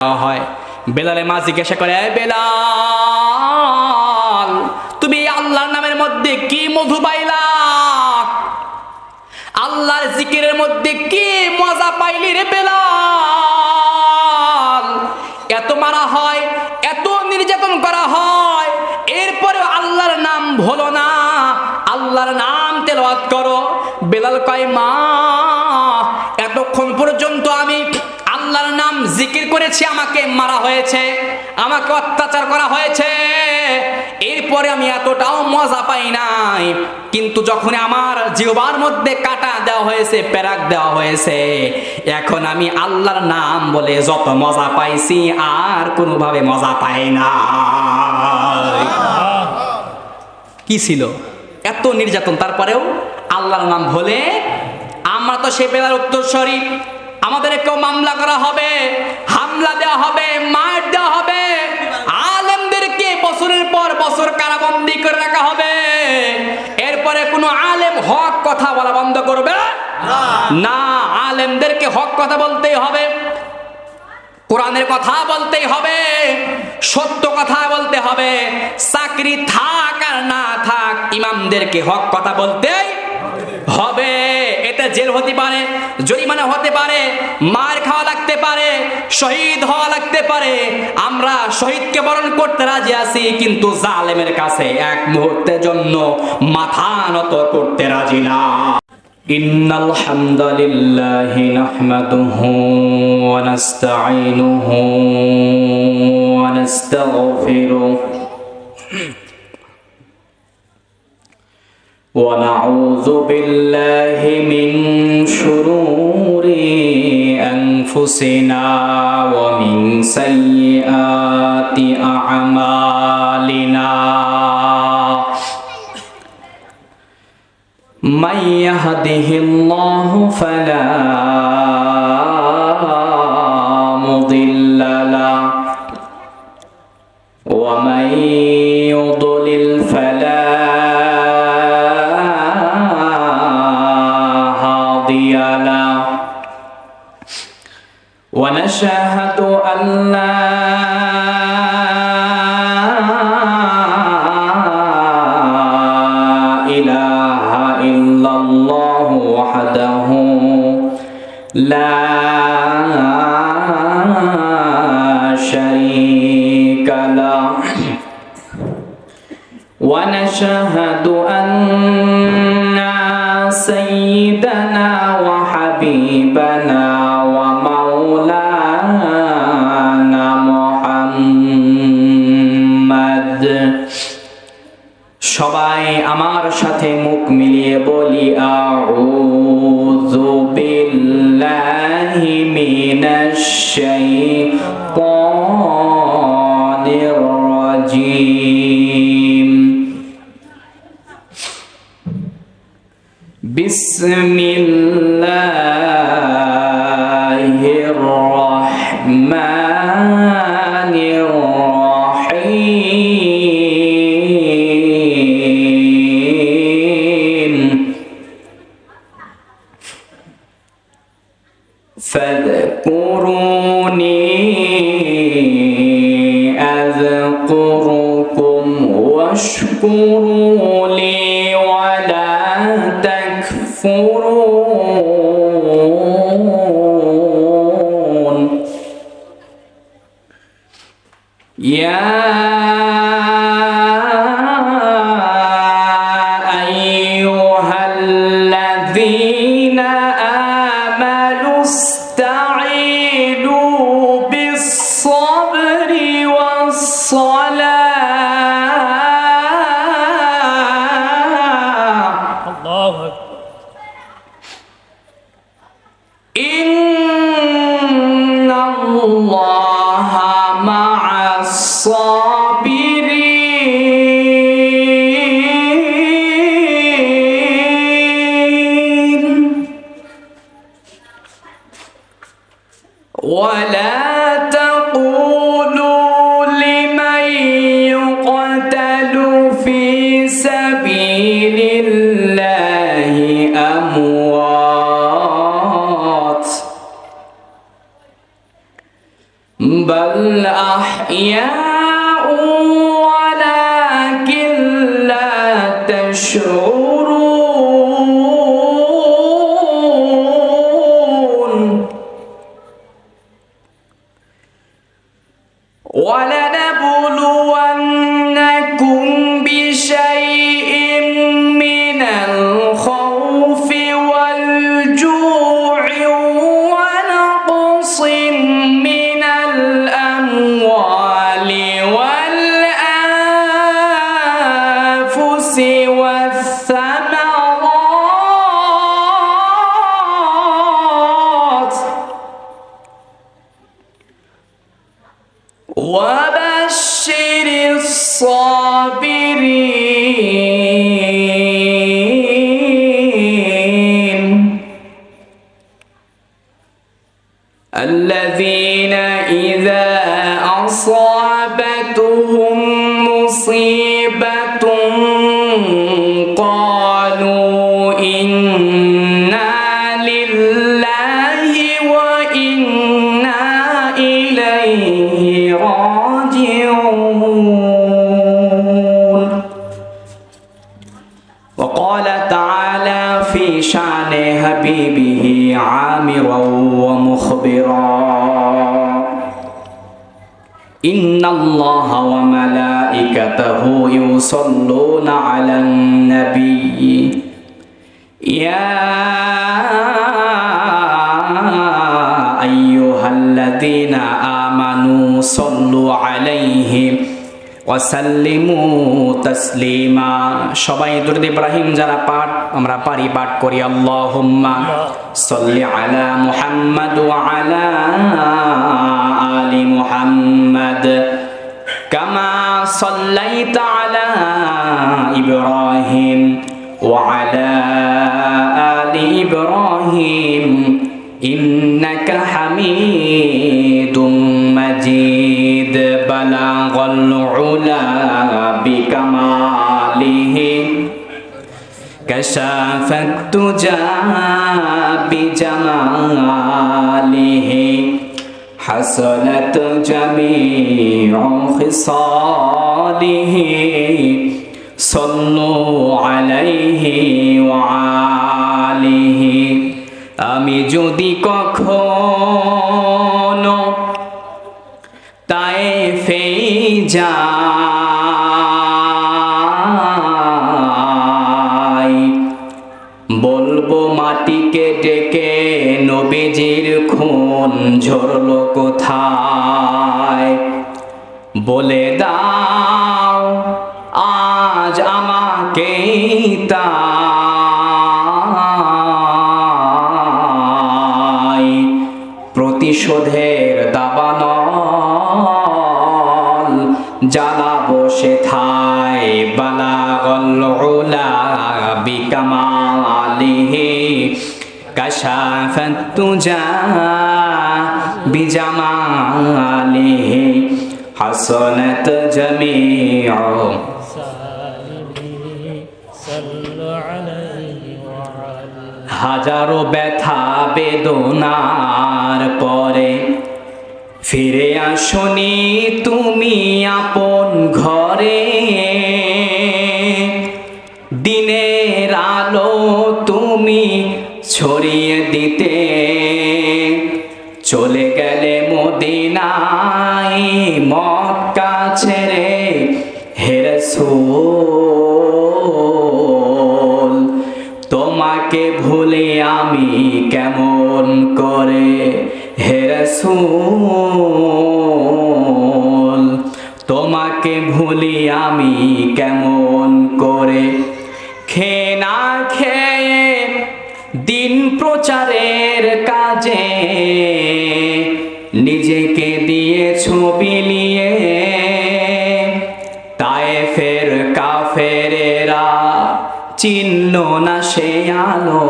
হয়। বেলালের মা জিজ্ঞাসা করে, বেলাল, তুমি আল্লাহর নামের মধ্যে কি মধু পাইলা? আল্লাহর জিকিরের মধ্যে কি মজা পাইলি রে বেলাল? এত মারা হয়, এত নির্যাতন করা হয়, এরপরে আল্লাহর নাম ভুলো না, আল্লাহর নাম তেলাওয়াত করো। বেলাল কয়, মা, এতক্ষণ পর্যন্ত আমি আল্লাহর নাম জিকির করেছি, আমাকে মারা হয়েছে, আমাকে অত্যাচার করা হয়েছে, এরপরে আমি এতটাও মজা পাই নাই। কিন্তু যখন আমার জিহ্বার মধ্যে কাটা দেওয়া হয়েছে, পেরাক দেওয়া হয়েছে, এখন আমি আল্লাহর নাম বলে যত মজা পাইছি আর কোনোভাবে মজা পাই না। কি ছিল এত নির্যাতন, তারপরেও আল্লাহর নাম বলে। আমরা তো সে বেলার উত্তরসূরি, আমাদের কেউ মামলা করা হবে, হামলা দেওয়া হবে, মার দেওয়া হবে, আলেমদেরকে বছরের পর বছর কারাবন্দী করে রাখা হবে, এরপরে কোনো আলেম হক কথা বলা বন্ধ করবে না। আলেমদেরকে হক কথা বলতেই হবে, কোরআনের কথা বলতেই হবে, সত্য কথা বলতে হবে। চাকরি থাক আর না থাক, ইমামদেরকে হক কথা বলতেই হবে। এতে জেল হতে পারে, জরিমানা হতে পারে, মার খাওয়া লাগতে পারে, শহীদ হওয়া লাগতে পারে। আমরা শহীদকে বরণ করতে রাজি আছি, কিন্তু জালেমের কাছে এক মুহূর্তের জন্য মাথা নত করতে রাজি না। ইন্নাল হামদালিল্লাহি নাহমাদুহু ওয়া নাস্তাঈনুহু ওয়া নাস্তাগফিরুহু ونعوذ بالله من شرور أنفسنا ومن سيئات أعمالنا من يهده الله فلا مضل له ومن يضلل فلا ونشهد أن لا إله إلا الله وحده لا شريك له ونشهد أن سيدنا وحبيبنا সবাই আমার সাথে মুখ মিলিয়ে বলি, আউযু বিল্লাহি মিনাশ শাইতানির রাজীম। বিসমিল্লাহির রাহমানির فاذكروني أذكركم واشكروا لي ولا تكفرون يا أيها الذين آمنوا استعينوا بالصبر والصلاة الله أكبر إن الله مع الصابرين بل أحياء ولكن لا تشعرون ولنبلونكم بشيء من الخوف والجوع ونقص من الأموال والأنفس والثمرات وبشر الصابرين الذين إذا أصابتهم مصيبة قالوا إنا لله وإنا إليه راجعون وقال تعالى في شأن حبيبه عامرا ومخبرا إن الله وملائكته يصلون على النبي يا أيها الذين آمنوا صلوا عليه وسلموا تسليما সবাই দুরূদ ইব্রাহিম যারা পাঠ আমরা পারি পাঠ করি আল্লাহুম্মা সাল্লি আলা মুহাম্মাদ ওয়া আলা আলি মুহাম্মাদ কামা সাল্লাইতা আলা ইব্রাহিম ওয়া আলা আলি ইব্রাহিম ইন্নাকা হামিদুম মাজিদ বালাগাল উলা বিকামালিহি কাশাফাত তুজা বিজামালিহি হাসানাত জামিউ খিসালিহি সাল্লু আলাইহি ওয়া আলিহি আমি যদি কখনো তায়েফে যাই বলবো মাটিকে ডেকে নবীজির খুন ঝরলো কোথায় বলে দাও আজ আমাকে তাই প্রতিশোধের দাবানল জ্বালাবো সেথায় বালাগাল উলা বিকামালিহি কাশাফাত তুজা বিজামালিহি হাসানাত জামিউ হাজারো ব্যথা বেদনার পরে ফিরে আসনি তুমি আপন ঘরে দিনের আলো তুমি ছড়িয়ে দিতে চলে গেলে মদিনায় মক্কা ছেড়ে হে রাসূল তোমাকে ভুলে আমি কেমন করে হে রাসূল তোমাকে ভুলি আমি কেমন করে খেয়ে না খেয়ে দিন প্রচারের কাজে নিজেকে দিয়েছো বিলিয়ে তায়েফের কাফেরেরা চিহ্ন না সে আলো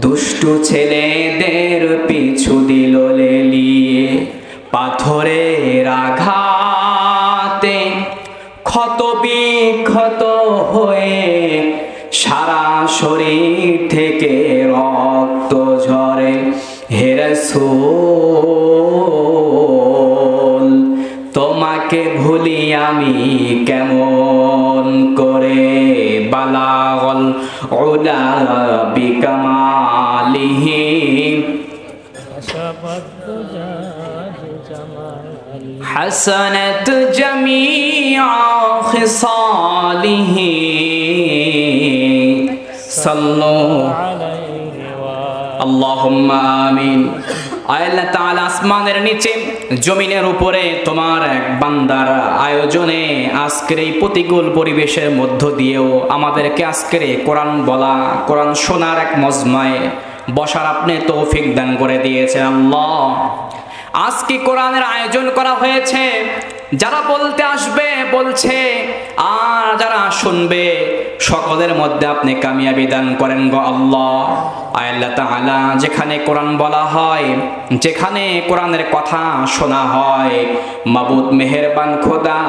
দুষ্টু ছেলেদের পিছু দিল লেলিয়ে পাথরের আঘাতে ক্ষত বিক্ষত হয়ে সারা শরীর থেকে রক্ত ঝরে হে রাসূল তোমাকে ভুলি আমি কেমন করে, বালাগল উলা বিকামালিহি হাসানাত জামিআ খিসালিহি সাল্লু আল্লাহুম্মা আমিন। আল্লাহ তাআলা আসমানের নিচে জমিনের উপরে তোমার এক বান্দার আয়োজনে আজকের এই প্রতিকূল পরিবেশের মধ্য দিয়েও আমাদেরকে আজকের কোরআন বলা, কোরআন শোনার এক মজমায় বসার আপনি তৌফিক দান করে দিয়েছেন আল্লাহ। আজকে কোরআনের আয়োজন করা হয়েছে, যারা বলতে আসবে বলছে, আর যারা শুনবে সকলের মধ্যে আপনি কামিয়াবি দান করেন গো আল্লাহ। আল্লাহ তাআলা যেখানে কোরআন বলা হয়, যেখানে কোরআনের কথা শোনা হয়, মাবুদ মেহেরবান খোদা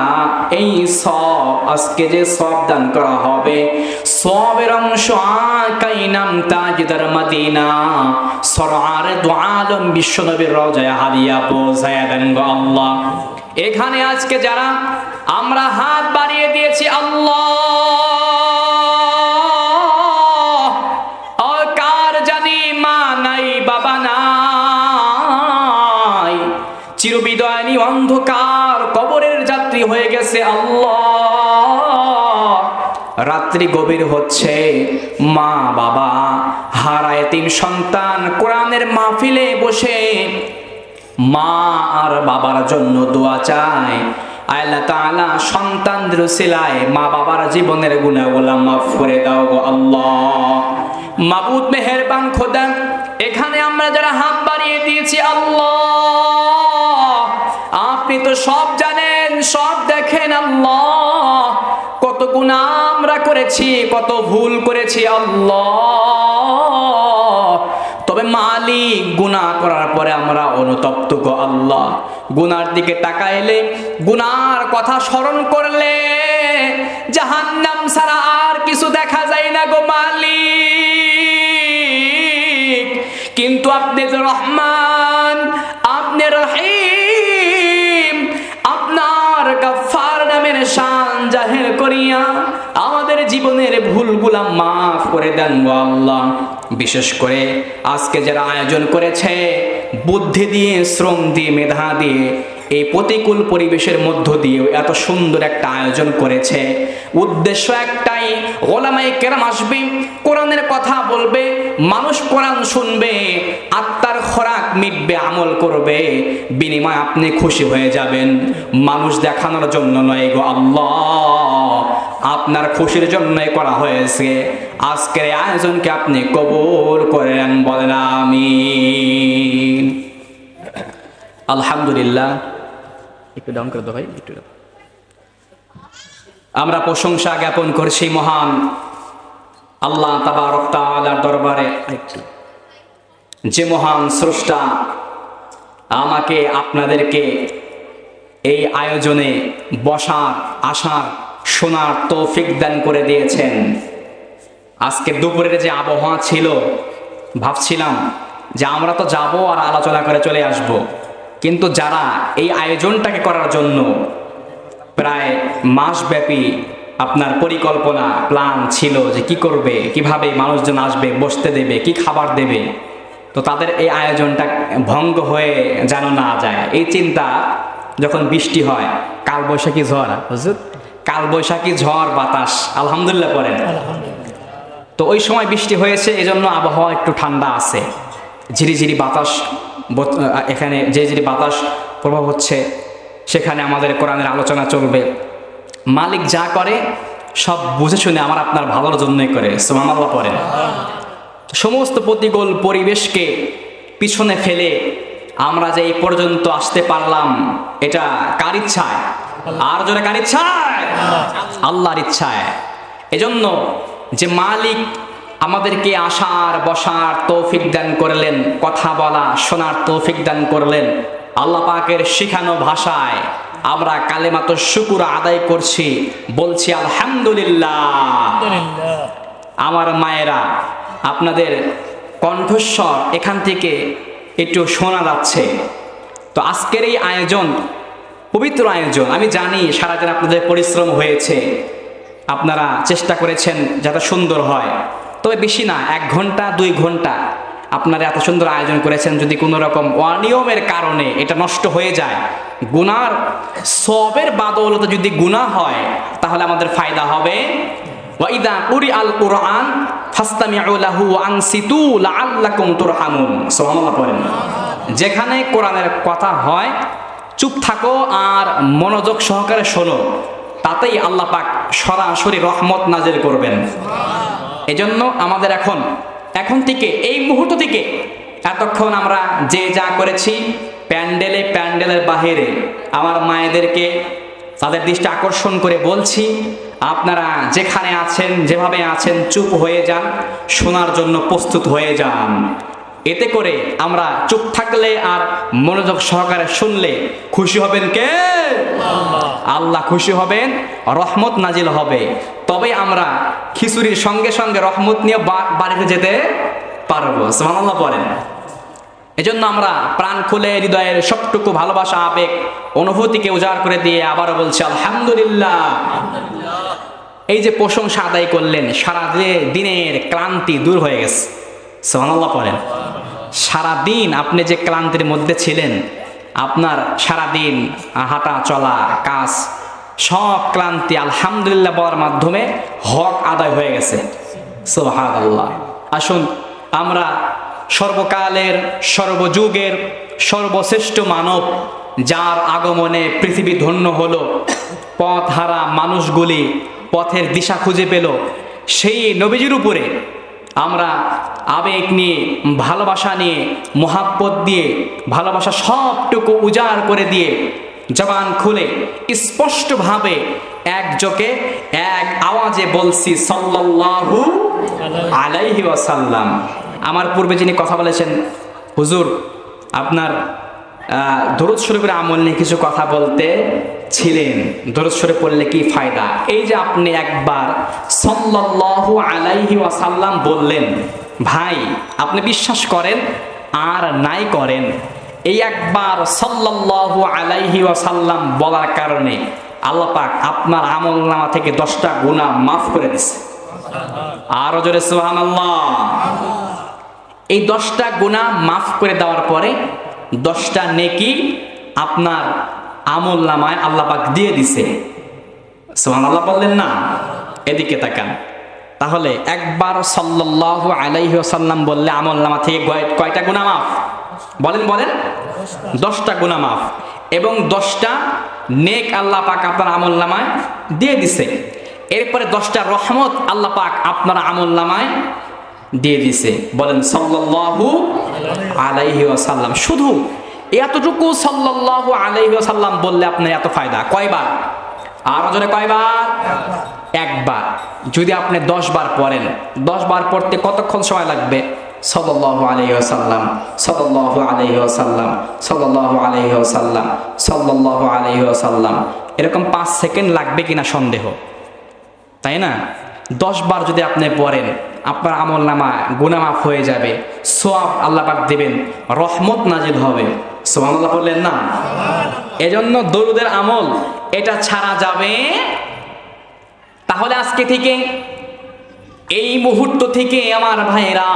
এই সব আজকে যে সব দান করা হবে, সবের অংশ আকাইনাম তাজদার মদিনা সরআর দু আলম বিশ্বনবীর রওজায়ে হাদিয়া পৌঁছায়া দেন গো আল্লাহ। এখানে আজকে যারা আমরা হাত বাড়িয়ে দিয়েছি আল্লাহ, কার জানি মা নাই বাবা নাই, চিরবিদায়ী অন্ধকার কবরের যাত্রী হয়ে গেছে আল্লাহ। রাত্রি গভীর হচ্ছে, মা বাবা হারা এতিম সন্তান কোরআনের মাহফিলে বসে মা আর বাবার জন্য দোয়া চায়। আল্লাহ তাআলা সন্তানদের উসিলায় মা বাবার জীবনের গুনাহগুলো মাফ করে দাও গো আল্লাহ। মাবুদ মেহেরবান খোদা, এখানে আমরা যারা হাত বাড়িয়ে দিয়েছি আল্লাহ, আপনি তো সব জানেন, সব দেখেন আল্লাহ। কত গুনাহ আমরা করেছি, কত ভুল করেছি আল্লাহ। তবে মালিক, গুনাহ করার পরে আমরা অনুতপ্ত গো আল্লাহ। গুনার দিকে তাকাইলে, গুনার কথা স্মরণ করলে জাহান্নাম ছাড়া আর কিছু দেখা যায় না গো মালিক। কিন্তু আপনি যে রহমান, আপনি রহিম, আপনার গফফার নামের শান জাহির করিয়া আমাদের জীবনের ভুলগুলা মাফ করে দেন গো আল্লাহ। বিশেষ করে আজকে যারা আয়োজন করেছে, বুদ্ধি দিয়ে, শ্রম দিয়ে, মেধা দিয়ে, এই প্রতিকূল পরিবেশের মধ্য দিয়ে এত সুন্দর একটা আয়োজন করেছে, উদ্দেশ্য একটাই, ওলামায়ে কেরাম আসবে, কোরআনের কথা বলবে, মানুষ কোরআন শুনবে, আত্মার খোরাক মিটবে, আমল করবে, বিনিময় আপনি খুশি হয়ে যাবেন। মানুষ দেখানোর জন্য নয় গো আল্লাহ, আপনার খুশির জন্যই করা হয়েছে। আজকের এই আয়োজনকে আপনি কবুল করেন, বলেন আমিন। আলহামদুলিল্লাহ। একটু ডাউন করে দাও ভাই, একটু। আমরা প্রশংসা জ্ঞাপন করছি মহান আল্লাহ তাবারক তাআলার দরবারে, যে মহান স্রষ্টা আমাকে আপনাদেরকে এই আয়োজনে বসার, আসার, শোনার তৌফিক দান করে দিয়েছেন। আজকে দুপুরের যে আবহাওয়া ছিল, ভাবছিলাম যে আমরা তো যাব আর আলোচনা করে চলে আসব, কিন্তু যারা এই আয়োজনটাকে করার জন্য প্রায় মাসব্যাপী আপনার পরিকল্পনা, প্ল্যান ছিল যে কি করবে, কিভাবে মানুষজন আসবে, বসতে দেবে, কি খাবার দেবে, তো তাদের এই আয়োজনটা ভঙ্গ হয়ে যেন না যায়, এই চিন্তা যখন বৃষ্টি হয়, কালবৈশাখী ঝড়, হুজুর কালবৈশাখী ঝড় বাতাস, আলহামদুলিল্লাহ পড়েন, তো ওই সময় বৃষ্টি হয়েছে, এজন্য আবহাওয়া একটু ঠান্ডা আছে, ঝিরিঝিরি বাতাস, এখানে যে বাতাস প্রভাব হচ্ছে, সেখানে আমাদের কোরআনের আলোচনা চলবে। মালিক যা করে সব বুঝে শুনে আমার আপনার ভালোর জন্যই করে, সুবহানাল্লাহ পড়েন। সমস্ত প্রতিকূল পরিবেশকে পিছনে ফেলে আমরা যে এই পর্যন্ত আসতে পারলাম, এটা কার ইচ্ছায়? আর জোরে কার ইচ্ছায়? আল্লাহর ইচ্ছায়। এজন্য যে মালিক আমাদেরকে আসার, বসার তৌফিক দান করলেন, কথা বলা, শোনার তৌফিক দান করলেন, আল্লাহ পাকের শিখানো ভাষায় আমরা কালেমাতো শুকর আদায় করছি, বলছি আলহামদুলিল্লাহ। আমার মায়েরা, আপনাদের কণ্ঠস্বর এখান থেকে একটু শোনা যাচ্ছে। তো আজকের এই আয়োজন পবিত্র আয়োজন। আমি জানি সারাদিন আপনাদের পরিশ্রম হয়েছে, আপনারা চেষ্টা করেছেন যাতে সুন্দর হয়, তবে বেশি না, 1 ঘন্টা 2 ঘন্টা আপনারা এত সুন্দর আয়োজন করেছেন, যদি কোনো রকম অনিয়মের কারণে এটা নষ্ট হয়ে যায়, গুনার সবের বাদৌলতে যদি গুনাহ হয়, তাহলে আমাদের ফায়দা হবে। ওয়াইদা কুরিআল কুরআন ফাসতামিউ লাহু ওয়া আনসিতু লাআল্লাকুম তুরহামুন। সুবহানাল্লাহ পড়েন। যেখানে কোরআনের কথা হয় চুপ থাকো আর মনোযোগ সহকারে শোনো, তাতেই আল্লাহ পাক সরাসরি রহমত নাজিল করবেন। এজন্য আমাদের এখন থেকে, এই মুহূর্ত থেকে, এতক্ষণ আমরা যে যা করেছি প্যান্ডেলের বাহিরে আমার মায়েদেরকে তাদের দৃষ্টি আকর্ষণ করে বলছি, আপনারা যেখানে আছেন, যেভাবে আছেন, চুপ হয়ে যান, শোনার জন্য প্রস্তুত হয়ে যান। এতে করে আমরা চুপ থাকলে আর মনোযোগ সহকারে শুনলে খুশি হবেন কে? আল্লাহ খুশি হবেন, রহমত নাজিল হবে। তবে আমরা খিচুড়ির সঙ্গে সঙ্গে রহমত নিয়ে বাড়িতে যেতে পারবো। সুবহানাল্লাহ পড়েন। এজন্য আমরা প্রাণ খুলে হৃদয়ের সবটুকু ভালোবাসা, আবেগ, অনুভূতিকে উজাড় করে দিয়ে আবারও বলছি আলহামদুলিল্লাহ। এই যে প্রশংসা আদায় করলেন, সারা দিনের ক্লান্তি দূর হয়ে গেছে। সুবহানাল্লাহ পড়েন। সারাদিন আপনি যে ক্লান্তির মধ্যে ছিলেন, আপনার সারাদিন হাঁটা চলা কাজ সব ক্লান্তি আলহামদুলিল্লাহ বলার মাধ্যমে হক আদায় হয়ে গেছে। সুবহানাল্লাহ। আসুন আমরা সর্বকালের, সর্বযুগের সর্বশ্রেষ্ঠ মানব, যার আগমনে পৃথিবী ধন্য হলো, পথ হারা মানুষগুলি পথের দিশা খুঁজে পেল, সেই নবীজির উপরে আমরা আবেগ নিয়ে, ভালোবাসা নিয়ে, মোহাব্বত দিয়ে, ভালোবাসা সবটুকু উজাড় করে দিয়ে, জবান খুলে স্পষ্টভাবে একযোগে এক আওয়াজে বলছি সাল্লাল্লাহু আলাইহি ওয়াসাল্লাম। আমার পূর্বে যিনি কথা বলেছেন, হুজুর আপনার দরুদ শরীফের আমল নিয়ে কিছু কথা বলতে ছিলেন, দরুদ শরীফ পড়লে কি ফায়দা। এই যে আপনি একবার সাল্লাল্লাহু আলাইহি ওয়াসাল্লাম বললেন, ভাই আপনি বিশ্বাস করেন আর নাই করেন, এই একবার সাল্লাল্লাহু আলাইহি ওয়াসাল্লাম বলার কারণে আল্লাহ পাক আপনার আমলনামা থেকে 10টা গুনাহ মাফ করে দিয়েছে। আরো জোরে সুবহানাল্লাহ। এই 10টা গুনাহ মাফ করে দেওয়ার পরে 10টা নেকি আপনার আমলনামায় আল্লাহ পাক দিয়ে দিছে। সুবহানাল্লাহ বললেন না? এদিকে তাকান। তাহলে একবার সাল্লাল্লাহু আলাইহি ওয়াসাল্লাম বললে আমলনামা থেকে কয়টা গুনাহ মাফ? বলেন 10টা গুনাহ মাফ, এবং 10টা নেক আল্লাহ পাক আপনার আমলনামায় দিয়ে দিছে। এরপরে 10টা রহমত আল্লাহ পাক আপনার আমলনামায় দিয়ে দিছে। বলেন সাল্লাল্লাহু আলাইহি ওয়াসাল্লাম। শুধু এতটুকু সাল্লাল্লাহু আলাইহি ওয়াসাল্লাম বললে আপনার এত ফায়দা। কয়বার? আরো জোরে কয়বার? একবার। যদি আপনি 10 বার পড়েন, 10 বার পড়তে কতক্ষণ সময় লাগবে? সাল্লাল্লাহু আলাইহি ওয়াসাল্লাম, সাল্লাল্লাহু আলাইহি ওয়াসাল্লাম, সাল্লাল্লাহু আলাইহি ওয়াসাল্লাম, সাল্লাল্লাহু আলাইহি ওয়াসাল্লাম, এরকম 5 সেকেন্ড লাগবে কিনা সন্দেহ, তাই না? 10 বার যদি আপনি পড়েন, আপনার আমলনামা গুনাহ মাফ হয়ে যাবে, সওয়াব আল্লাহ পাক দিবেন, রহমত নাজিল হবে। সুবহানাল্লাহ বললেন না? এজন্য দরুদের আমল এটা ছাড়া যাবে। তাহলে আজকে থেকে, এই মুহূর্ত থেকে আমার ভাইরা,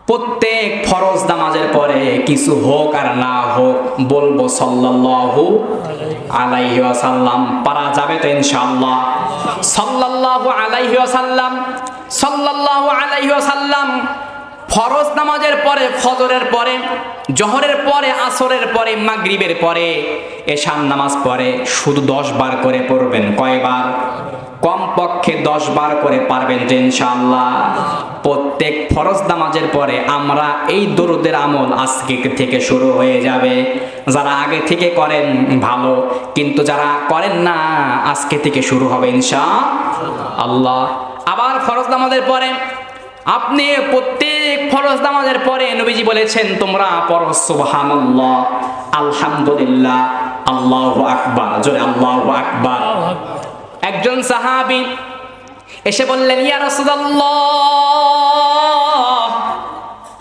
প্রত্যেক ফরজ নামাজের পরে কিছু হোক আর না হোক বলবো সাল্লাল্লাহু আলাইহি ওয়াসাল্লাম। পারা যাবে তো ইনশাআল্লাহ? সাল্লাল্লাহু আলাইহি ওয়াসাল্লাম, সাল্লাল্লাহু আলাইহি ওয়াসাল্লাম। ফরজ নামাজের পরে, ফজরের পরে, জোহরের পরে, আসরের পরে, মাগরিবের পরে, এশার নামাজ পরে শুধু 10 বার করে পড়বেন। কয়বার? কমপক্ষে 10 বার করে পারবেন তো ইনশাআল্লাহ? প্রত্যেক ফরজ নামাজের পরে আমরা এই দরুদের আমল আজকে থেকে শুরু হয়ে যাবে। যারা আগে থেকে করেন ভালো, কিন্তু যারা করেন না আজকে থেকে শুরু হবে ইনশাআল্লাহ। আবার ফরজ নামাজের পরে আপনি প্রত্যেক ফরজ নামাজের পরে নবীজি বলেছেন তোমরা পড়ো সুবহানাল্লাহ, আলহামদুলিল্লাহ, আল্লাহু আকবার। জোরে আল্লাহু আকবার। একজন সাহাবী এসে বললেন, ইয়া রাসূলুল্লাহ,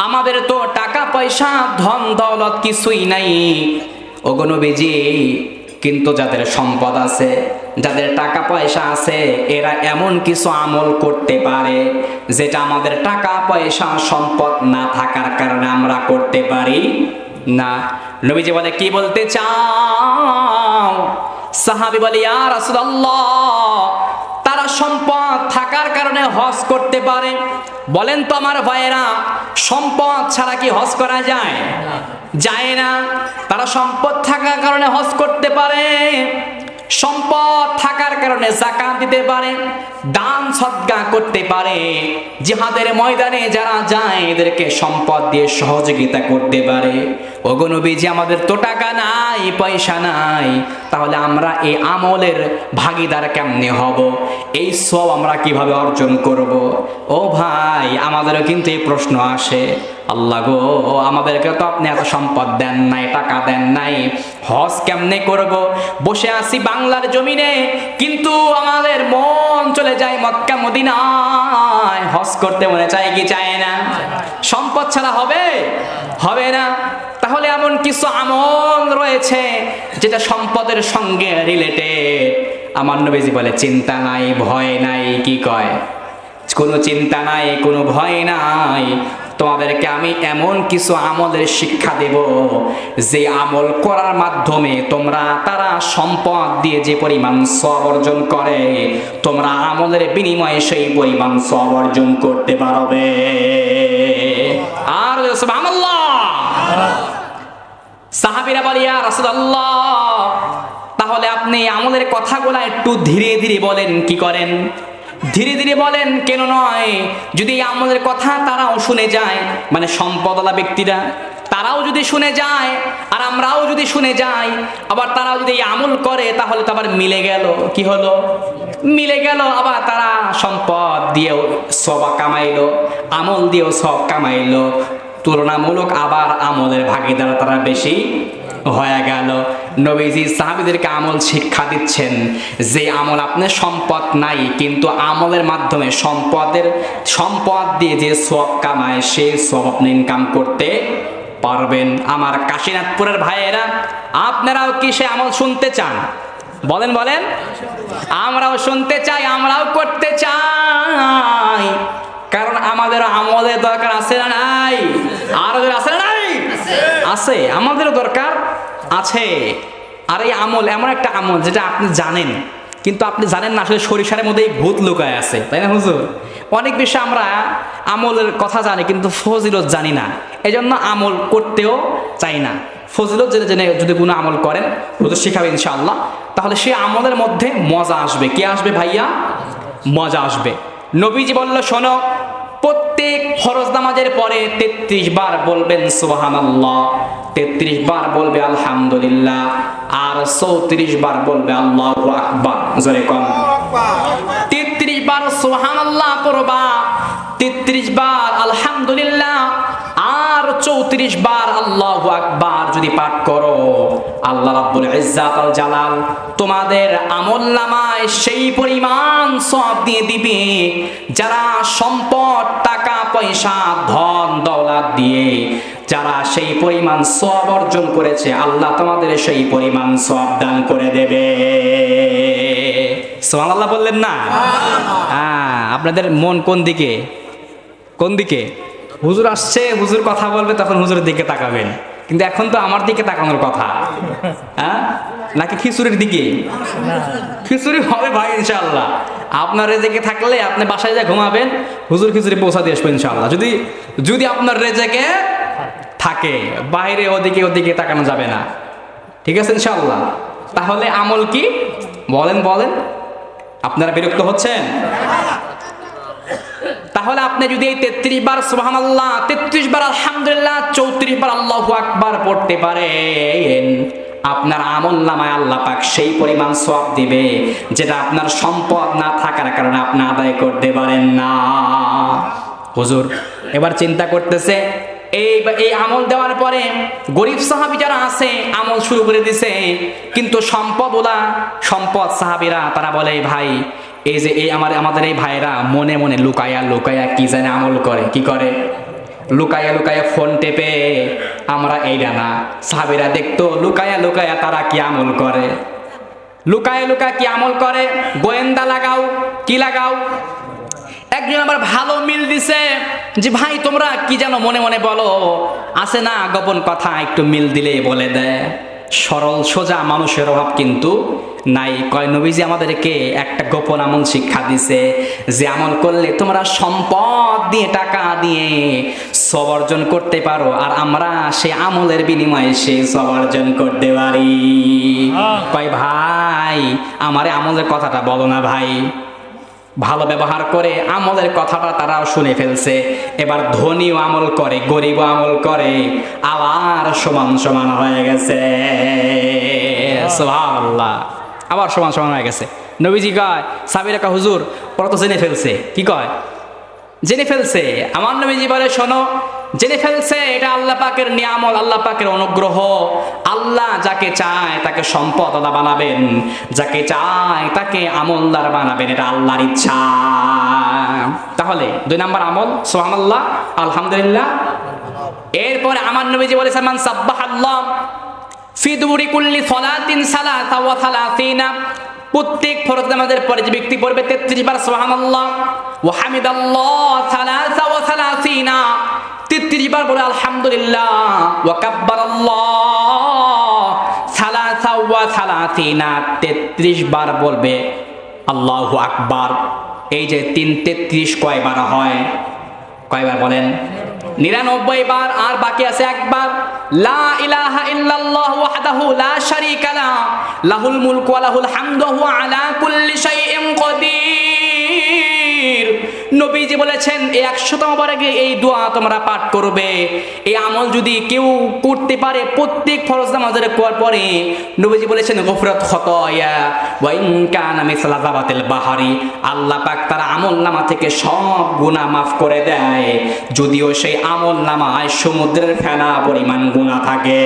আমাদের তো টাকা পয়সা ধন দৌলত কিছুই নাই, ওগো নবীজি কিন্তু যাদের সম্পদ আছে, যাদের টাকা পয়সা আছে, এরা এমন কিছু আমল করতে পারে যেটা আমাদের টাকা পয়সা সম্পদ না থাকার কারণে আমরা করতে পারি না। নবীজি বলে, কি বলতে চাও? সাহাবী বলে, ইয়া রাসূলুল্লাহ, তারা সম্পদ থাকার কারণে হজ করতে পারে। বলেন তো আমার ভাইয়েরা, সম্পদ ছাড়া কি হজ করা যায়? যায় না। তারা সম্পদ থাকার কারণে হজ করতে পারে, সম্পদ থাকার কারণে যাকাত দিতে পারে, দান সদকা করতে পারে, জিহাদের ময়দানে যারা যায় এদেরকে সম্পদ দিয়ে সহযোগিতা করতে পারে। ওগো নবীজি, আমাদের তো টাকা নাই, পয়সা নাই, তাহলে আমরা এই আমলের ভাগীদার কেমনে হব? এই সব আমরা কিভাবে অর্জন করব? ও ভাই, আমাদেরও কিন্তু এই প্রশ্ন আসে, আল্লাহ গো, আমাদেরকে তো আপনি এত সম্পদ দেন নাই, টাকা দেন নাই, হজ কেমনে করব? বসে আছি বাংলার জমিনে, কিন্তু আমাদের মন চলে যায় মক্কা মদিনায়। হজ করতে মনে চায় কি চায় না? সম্পদ ছাড়া হবে? হবে না। তাহলে এমন কিছু আমল রয়েছে যেটা সম্পদের সঙ্গে রিলেটেড। আমার নবীজি বলে, চিন্তা নাই, ভয় নাই। কি কয়? কোনো চিন্তা নাই, কোনো ভয় নাই, তোমাদেরকে আমি এমন কিছু আমলের শিক্ষা দেব যে আমল করার মাধ্যমে তোমরা, তারা সম্পদ দিয়ে যে পরিমাণ সওয়াব অর্জন করে, তোমরা আমলের বিনিময়ে সেই পরিমাণ সওয়াব অর্জন করতে পারবে। আর সুবহানাল্লাহ। সাহাবীরা বলে, ইয়া রাসূলুল্লাহ, তাহলে আপনি আমলের কথাগুলো একটু ধীরে ধীরে বলেন। কি করেন? ধীরে ধীরে বলেন। কেন নয়? যদি আমাদের কথা তারাও শুনে যায়, মানে সম্পদওয়ালা ব্যক্তিরা তারাও যদি শুনে যায় আর আমরাও যদি শুনে যাই, আবার তারাও যদি আমল করে, তাহলে তো আবার মিলে গেল। কি হলো? মিলে গেল। আবার তারা সম্পদ দিয়েও সওয়াব কামাইলো, আমল দিয়েও সওয়াব কামাইলো, তুলনামূলক আবার আমলের ভাগীদার তারা বেশি হয়ে গেল। নবীজি সাহাবীদেরকে আমল শিক্ষা দিচ্ছেন যে আমল আপনার সম্পদ নাই, কিন্তু আমলের মাধ্যমে সম্পদ দিয়ে যে সওয়াব কামায়, সেই সওয়াব আপনি ইনকাম করতে পারবেন। আমার কাশীনাথপুরের ভাইয়েরা, আপনারাও কি সে আমল শুনতে চান? বলেন বলেন। আমরাও শুনতে চাই, আমরাও করতে চাই, কারণ আমাদের আমলের দরকার আছে না নাই? আর আছে না নাই? আছে, আমাদেরও দরকার আছে। আর এই আমল এমন একটা আমল যেটা আপনি জানেন, কিন্তু আপনি জানেন না আসলে সরিষার মধ্যে ভূত লুকায় আছে, তাই না হুজুর? অনেক বেশি আমরা আমলের কথা জানি কিন্তু ফজিলত জানি না, এজন্য আমল করতেও চাই না। ফজিলত জেনে জেনে যদি কোনো আমল করেন, হুজুর শিখাবে ইনশাআল্লাহ, তাহলে সেই আমলের মধ্যে মজা আসবে। কি আসবে ভাইয়া? মজা আসবে। নবীজি বলল, শোনো, প্রত্যেক ফরজ নামাজের পরে 33 বার বলবেন সুবহানাল্লাহ, 33 বার বলবে আলহামদুলিল্লাহ, আর 34 বার বলবে আল্লাহু আকবার। জোরে কোন। 33 বার সুবহানাল্লাহ পড়বা, 33 বার আলহামদুলিল্লাহ, আর 34 বার আল্লাহু আকবার যদি পাঠ করো, আল্লাহ রাব্বুল ইজ্জাত আল জালাল তোমাদের আমলনামায় সেই পরিমাণ সওয়াব দিয়ে দিবে, যারা সম্পদ, টাকা পয়সা, ধন দৌলত দিয়ে যারা সেই পরিমাণ সওয়াব অর্জন করেছে, আল্লাহ তোমাদের সেই পরিমাণ সওয়াব দান করে দেবে। সুবহানাল্লাহ বললেন না? আপনাদের মন কোন দিকে? কোন দিকে? হুজুর আসছে, হুজুর কথা বলবে, তখন হুজুরের দিকে তাকাবেন, কিন্তু এখন তো আমার দিকে তাকানোর কথা। হ্যাঁ, নাকি খিচুড়ির দিকে? খিচুড়ি হবে ভাই ইনশাআল্লাহ। আপনার রেজেকে থাকলে আপনি বাসায় যা ঘুমাবেন, হুজুর খিচুড়ি পৌঁছা দিয়ে আসবেন ইনশাআল্লাহ। যদি আপনার রেজেকে থাকে, বাইরে ওদিকে ওদিকে তাকানো যাবে না। ঠিক আছে ইনশাআল্লাহ? তাহলে আমল কি? বলেন বলেন। আপনারা বিরক্ত হচ্ছেন? তাহলে আপনি যদি এই 33 বার সুবহানাল্লাহ, 33 বার আলহামদুলিল্লাহ, 34 বার আল্লাহু আকবার পড়তে পারেন, আপনার আমলনামায় আল্লাহ পাক সেই পরিমাণ সওয়াব দিবে যেটা আপনার সম্পদ না থাকার কারণে আপনি আদায় করতে পারেন না। হুজুর এবার চিন্তা করতেছে, এই আমল দেওয়ার পরে গরিব সাহাবী যারা আছে আমল শুরু করে দিছে, কিন্তু সম্পদ সাহাবীরা তারা বলে, ভাই এই যে আমাদের এই ভাইরা মনে মনে লুকায়া লুকায়া কি জানে আমল করে। কি করে? লুকায়া লুকায়া ফোন টেপে, আমরা এইটা না। সাহাবীরা দেখতো লুকায়া লুকায়া তারা কি আমল করে, লুকায়া লুকায়া কি আমল করে। গোয়েন্দা লাগাও, কি লাগাও। একজন আবার ভালো মিল দিছে যে ভাই তোমরা কি যেন মনে মনে বলো, আছে না গোপন কথা, একটু মিল দিলে বলে দেয়। সরল সোজা মানুষের অভাব কিন্তু নাই। কয় নবীজি আমাদেরকে একটা গোপন আমল শিক্ষা দিছে, যে আমল করলে তোমরা সম্পদ দিয়ে টাকা দিয়ে সব অর্জন করতে পারো, আর আমরা সে আমলের বিনিময়ে সে সব অর্জন করতে পারি। কয় ভাই আমারে আমলের কথাটা বলো না ভাই। ভালো ব্যবহার করে আমলের কথাটা তারাও শুনে ফেলছে। এবার ধনীও আমল করে, গরিবও আমল করে, আবার সমান সমান হয়ে গেছে। সুবহানাল্লাহ, আবার সমান সমান হয়ে গেছে। নবীজি কয় সাহাবীরা কয় হুজুর ওরা তো জেনে ফেলছে। কি কয়? জেনে ফেলছে। আমার নবীজি বলে শোনো, জেনে ফেলছে এটা আল্লাহ পাকের নিয়ামত, আল্লাহ পাকের অনুগ্রহ। আল্লাহ যাকে চায় তাকে সম্পদওয়ালা বানাবেন, যাকে চায় তাকে আমলদার বানাবেন, এটা আল্লাহর ইচ্ছা। তাহলে 2 নাম্বার আমল সুবহানাল্লাহ, আলহামদুলিল্লাহ। এরপরে আমার নবীজি বলেছেন মান সাব্বাহাল্লাহ ফি দুবুরি কুল্লি সালাতিন সালাতা ওয়া সালাতিনা, প্রত্যেক ফরজ নামাজের পরে যে ব্যক্তি পড়বে 33 বার সুবহানাল্লাহ, ওয়া হামিদাল্লাহ সালাসা ওয়া সালাসিনা, 33 বার বলে আলহামদুলিল্লাহ, ওয়া কাব্বারাল্লাহ সালাসা ওয়া সালাসিনা, 33 বার বলবে আল্লাহু আকবার। এই যে 33 কয়বার হয়? কয়বার বলেন? 99 বার। আর বাকি আছে একবার। লা ইলাহা ইল্লাল্লাহু ওয়াহদাহু লা শারীকা লা, লাহুল মুলকু ওয়া লাহুল হামদু ওয়া হুয়া আলা কুল্লি শাইইন কাদির। নবীজি বলেছেন এই 100তম বারে এই দোয়া তোমরা পাঠ করবে। এই আমল যদি কেউ করতে পারে প্রত্যেক ফরজ নামাজের পরে, নবীজি বলেছেন গফরাত খতায়া ওয়া ইন কানা মিসলা যাবাতিল বাহরি, আল্লাহ পাক তার আমলনামা থেকে সব গুনাহ মাফ করে দেয়, যদিও সেই আমলনামায় সমুদ্রের ফেনা পরিমাণ গুনাহ থাকে।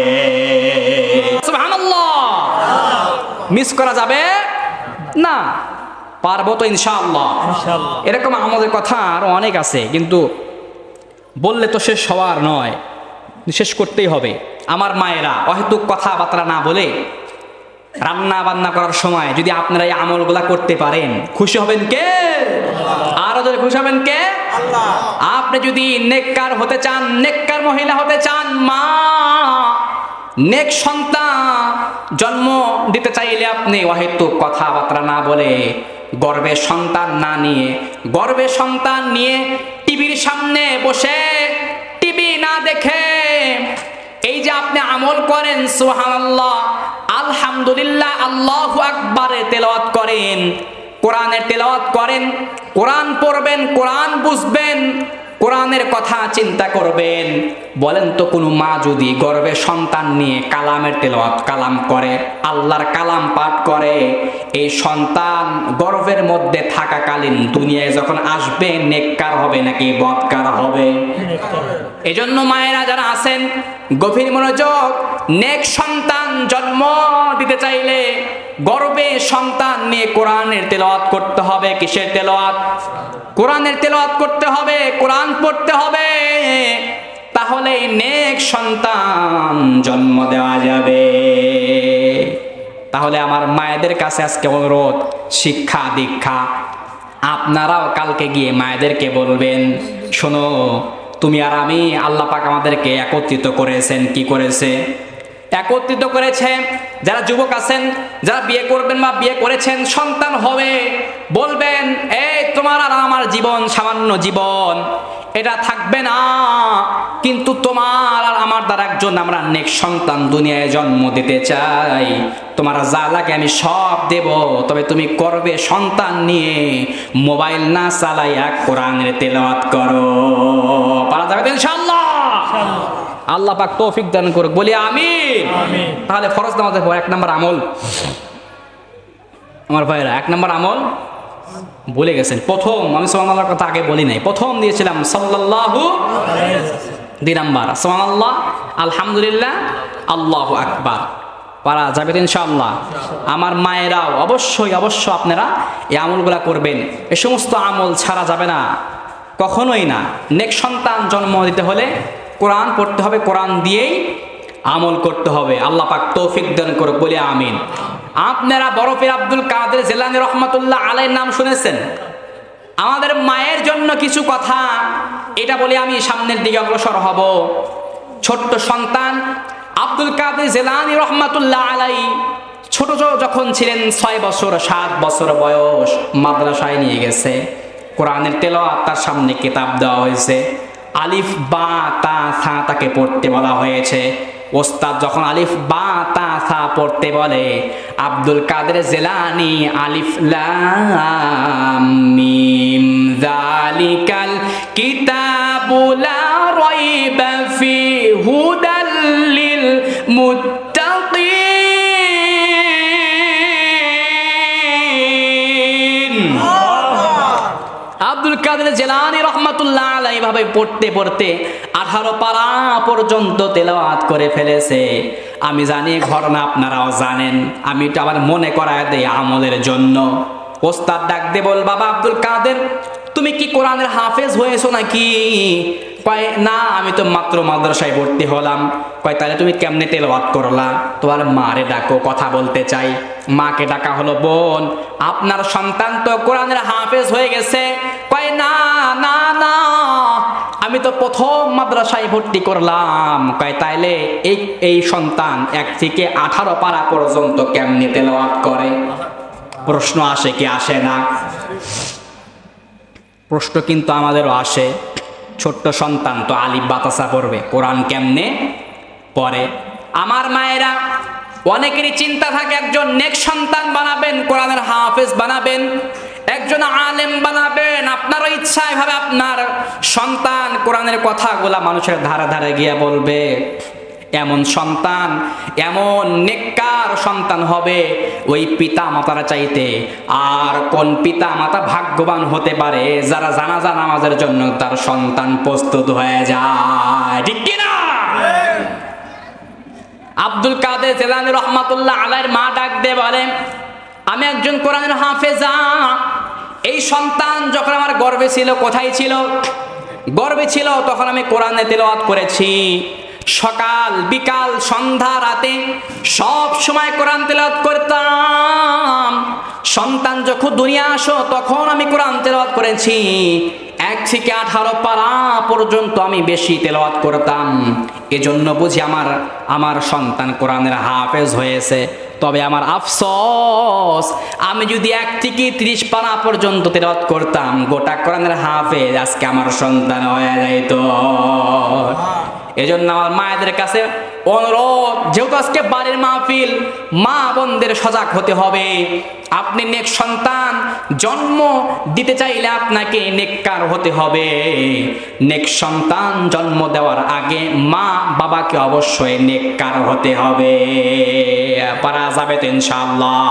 সুবহানাল্লাহ, মিস করা যাবে না। পারবো তো ইনশাআল্লাহ। এরকম আমাদের কথা আরো অনেক আছে, কিন্তু বললে তো শেষ হওয়ার নয়, শেষ করতেই হবে। আমার মায়েরা অহেতুক কথাবার্তা না বলে রান্না বান্না করার সময় যদি আপনারা এই আমলগুলা করতে পারেন, খুশি হবেন কে? আরো যদি খুশি হবেন কে? আল্লাহ। আপনি যদি নেককার হতে চান, নেককার মহিলা হতে চান, মা নেক সন্তান জন্ম দিতে চাইলে আপনি অহেতুক কথাবার্তা না বলে, গর্ভে সন্তান না নিয়ে, গর্ভে সন্তান নিয়ে টিভির সামনে বসে টিভি না দেখে এই যে আপনি আমল করেন সুবহানাল্লাহ, আলহামদুলিল্লাহ, আল্লাহু আকবারে তেলাওয়াত করেন, কোরআনের তেলাওয়াত করেন, কোরআন পড়বেন, কোরআন বুঝবেন, কোরআনের কথা চিন্তা করবেন। বলেন তো কোন মা যদি গর্ভে সন্তান নিয়ে কালামের তেলাওয়াত, কালাম করে, আল্লাহর কালাম পাঠ করে, এই সন্তান গর্ভের মধ্যে থাকাকালীন দুনিয়ায় যখন আসবে নেককার হবে নাকি বদকার হবে? এজন্য মায়েরা যারা আছেন গভীর মনোযোগ, নেক সন্তান জন্ম দিতে চাইলে গর্ভে সন্তান নিয়ে কোরআনের তেলাওয়াত করতে হবে। কিসের তেলাওয়াত? কোরআনের তেলাওয়াত করতে হবে, কোরআন পড়তে হবে, তাহলে নেক সন্তান জন্ম দেওয়া যাবে। তাহলে আমার মায়েদের কাছে আজকে অনুরোধ, শিক্ষা দীক্ষা আপনারাও কালকে গিয়ে মায়েদেরকে বলবেন, শোনো তুমি আর আমি, আল্লাহ পাক আমাদেরকে একত্রিত করেছেন। কি করেছে? একত্রিত করেছে। যারা যুবক আছেন, যারা বিয়ে করবেন বা বিয়ে করেছেন, সন্তান হবে, বলবেন এই তোমার আর আমার জীবন সামান্য জীবন, এটা থাকবে না, কিন্তু তোমার আর আমার দ্বারা একজন আমরা নেক সন্তান দুনিয়ায় জন্ম দিতে চাই, তোমার যা লাগে আমি সব দেব, তবে তুমি করবে সন্তান নিয়ে মোবাইল না চালাইয়া কোরআনের তেলাওয়াত করো। পারা যাবে ইনশাআল্লাহ? আল্লাহ পাক তৌফিক দান করুক, বলি আমিন। তাহলে ফরজ নামাজের পর 1 নম্বর আমল, আমার ভাইরা 1 নম্বর আমল বলে গেছেন। প্রথম আমি সুবহানাল্লাহর কথা আগে বলি নাই, প্রথম দিয়েছিলাম সাল্লাল্লাহু আলাইহি ওয়াসাল্লাম। 2 নাম্বার সুবহানাল্লাহ, আলহামদুলিল্লাহ, আল্লাহু আকবার। পারা যাবে ইনশাআল্লাহ? আমার মায়েরাও অবশ্যই আপনারা এই আমলগুলা করবেন। এই সমস্ত আমল ছাড়া যাবে না। কখনোই না। নেক সন্তান জন্ম দিতে হলে কোরআন পড়তে হবে, কোরআন দিয়েই আমল করতে হবে। আল্লাহ পাক তৌফিক দান করুক, বলি আমিন। আপনারা বরফের আব্দুল কাদের জিলানী রহমাতুল্লাহ আলাইহির নাম শুনেছেন? আমাদের মায়ের জন্য কিছু কথা, এটা বলে আমি সামনের দিকে অগ্রসর হব। ছোট্ট সন্তান আব্দুল কাদের জিলানী রহমাতুল্লাহ আলাইহি ছোট যখন ছিলেন, 6 বছর 7 বছর বয়স, মাদ্রাসায় নিয়ে গেছে। কোরআনের তেলাওয়াত তার সামনে কিতাব দেওয়া হয়েছে, আলিফ বা তা সা তাকে পড়তে বলা হয়েছে। ওস্তাদ যখন আলিফ বা তা সা পড়তে বলে, আব্দুল কাদের জিলানী আলিফ লাম মিম যালিকাল কিতাবু লা রাইবা ফি হুদাল লিল মুত্তাকিন। আব্দুল কাদের জিলানী রহমাতুল্লাহ আলাইহি ভাবে পড়তে পড়তে 18 পারা পর্যন্ত তেলাওয়াত করে ফেলেছে। আমি জানি ঘটনা আপনারাও জানেন, আমি তো আবার মনে করায় দেই আমলের জন্য। ওস্তাদ ডাক দিয়ে বল, বাবা আব্দুল কাদের, তুমি কি কোরআনের হাফেজ হয়েছো নাকি? কয় না, আমি তো মাত্র মাদ্রাসায় ভর্তি হলাম। কয় তাহলে তুমি কেমনে তেলাওয়াত করলা? তোমার মারে ডাকো, কথা বলতে চাই। মাকে ডাকা হলো, বোন আপনার সন্তান তো কোরআনের হাফেজ হয়ে গেছে। কয় না না না, আমি তো প্রথম মাদ্রাসায় ভর্তি করলাম। কয় তাইলে এই সন্তান 1 থেকে 18 পারা পর্যন্ত কেমনে তেলাওয়াত করে? প্রশ্ন আসে কি আসে না? প্রশ্ন কিন্তু আমাদেরও আসে। ছোট্ট সন্তান তো আলিফ বাতাসা পড়বে, কোরআন কেমনে পড়ে? আমার মায়েরা, অনেকেরই চিন্তা থাকে একজন নেক সন্তান বানাবেন, কোরআনের হাফেজ বানাবেন, একজন আলেম বানাবেন। আপনারও ইচ্ছা এভাবে আপনার সন্তান কোরআনের কথাগুলা মানুষের ধারে ধারে গিয়ে বলবে। এমন সন্তান, এমন নেককার সন্তান হবে ওই পিতা মাতার চাইতে আর কোন পিতা মাতা ভাগ্যবান হতে পারে যারা জানাজা নামাজের জন্য তার সন্তান প্রস্তুত হয়ে যায়, ঠিক কিনা? আব্দুল কাদের জিলানী রহমাতুল্লাহ আলাইহির মা ডাক দিয়ে বলে, আমি একজন কোরআনের হাফেজা। এই সন্তান যখন আমার গর্ভে ছিল, কোথায় ছিল? গর্ভে ছিল, তখন আমি কোরআনে তেলাওয়াত করেছি। সকাল বিকাল সন্ধ্যা রাতে সব সময় কোরআন তেলাওয়াত করতাম। সন্তান যখন দুনিয়া আসো তখন আমি কোরআন তেলাওয়াত করেছি। 1 থেকে 18 পারা পর্যন্ত আমি বেশি তেলাওয়াত করতাম। এজন্য বুঝি আমার সন্তান কোরআনের হাফেজ হয়েছে। তবে আমার আফসোস, আমি যদি 1 থেকে 30 পারা পর্যন্ত তেলাওয়াত করতাম, গোটা কোরআনের হাফেজ আজকে আমার সন্তান হয়ে যাইত। এজন্য আমার মায়েদের কাছে অনুরোধ, যেহেতু আজকে বাড়ির মাহফিল, মা বোনদের সজাগ হতে হবে। আপনি নেক সন্তান জন্ম দিতে চাইলে আপনাকে নেককার হতে হবে। নেক সন্তান জন্ম দেওয়ার আগে মা বাবাকে অবশ্যই নেককার হতে হবে। পারা যাবে তো ইনশাআল্লাহ।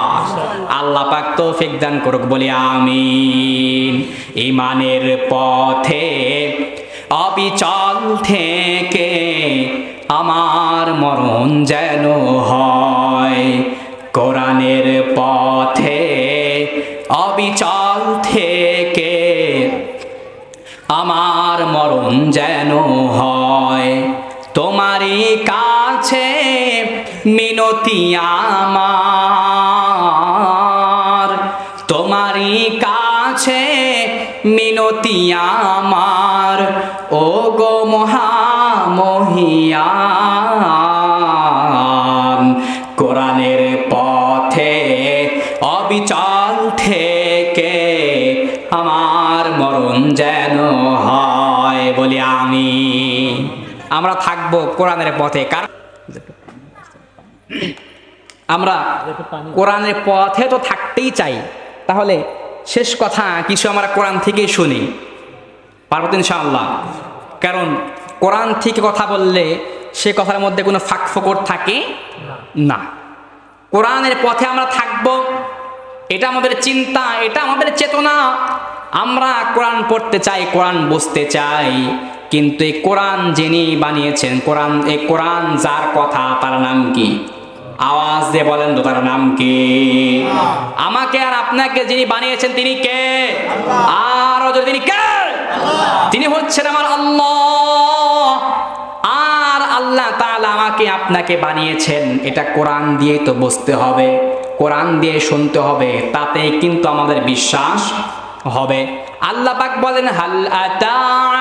আল্লাহ পাক তৌফিক দান করুক, বলি আমিন। ঈমানের পথে অবিচল থেকে আমার মরণ যেন হয়, কোরআনের পথে অবিচল থেকে আমার মরণ যেন হয়। তোমারই কাছে মিনতি আমার, তোমারই কাছে মিনতি আমার, ও গো মহামহিয়ান। কোরআনের পথে অবিচল থেকে আমার মরণ যেন হয়, বলি আমি। আমরা থাকবো কোরআনের পথে, কারণ আমরা কোরআনের পথে তো থাকতেই চাই। তাহলে শেষ কথা কিছু আমরা কোরআন থেকেই শুনি, পারবো তো ইনশাআল্লাহ? কারণ কোরআন থেকে কথা বললে সে কথার মধ্যে কোনো ফাঁক ফোকর থাকে না। কোরআনের পথে আমরা থাকব, এটা আমাদের চিন্তা, এটা আমাদের চেতনা। আমরা কোরআন পড়তে চাই, কোরআন বুঝতে চাই, কিন্তু এই কোরআন যিনি বানিয়েছেন, এই কোরআন যার কথা, তার নাম কি? আওয়াজ দিয়ে বলেন তো, তার নাম কি? আমাকে আর আপনাকে যিনি বানিয়েছেন তিনি কে? আর যদি তিনি কে? তিনি হচ্ছেন আমার আল্লাহ। আর আল্লাহ তাআলা আমাকে আপনাকে বানিয়েছেন, এটা কোরআন দিয়ে তো বুঝতে হবে, কোরআন দিয়ে শুনতে হবে, তাতেই কিন্তু আমাদের বিশ্বাস হবে। আল্লাহ পাক বলেন, হাল আতা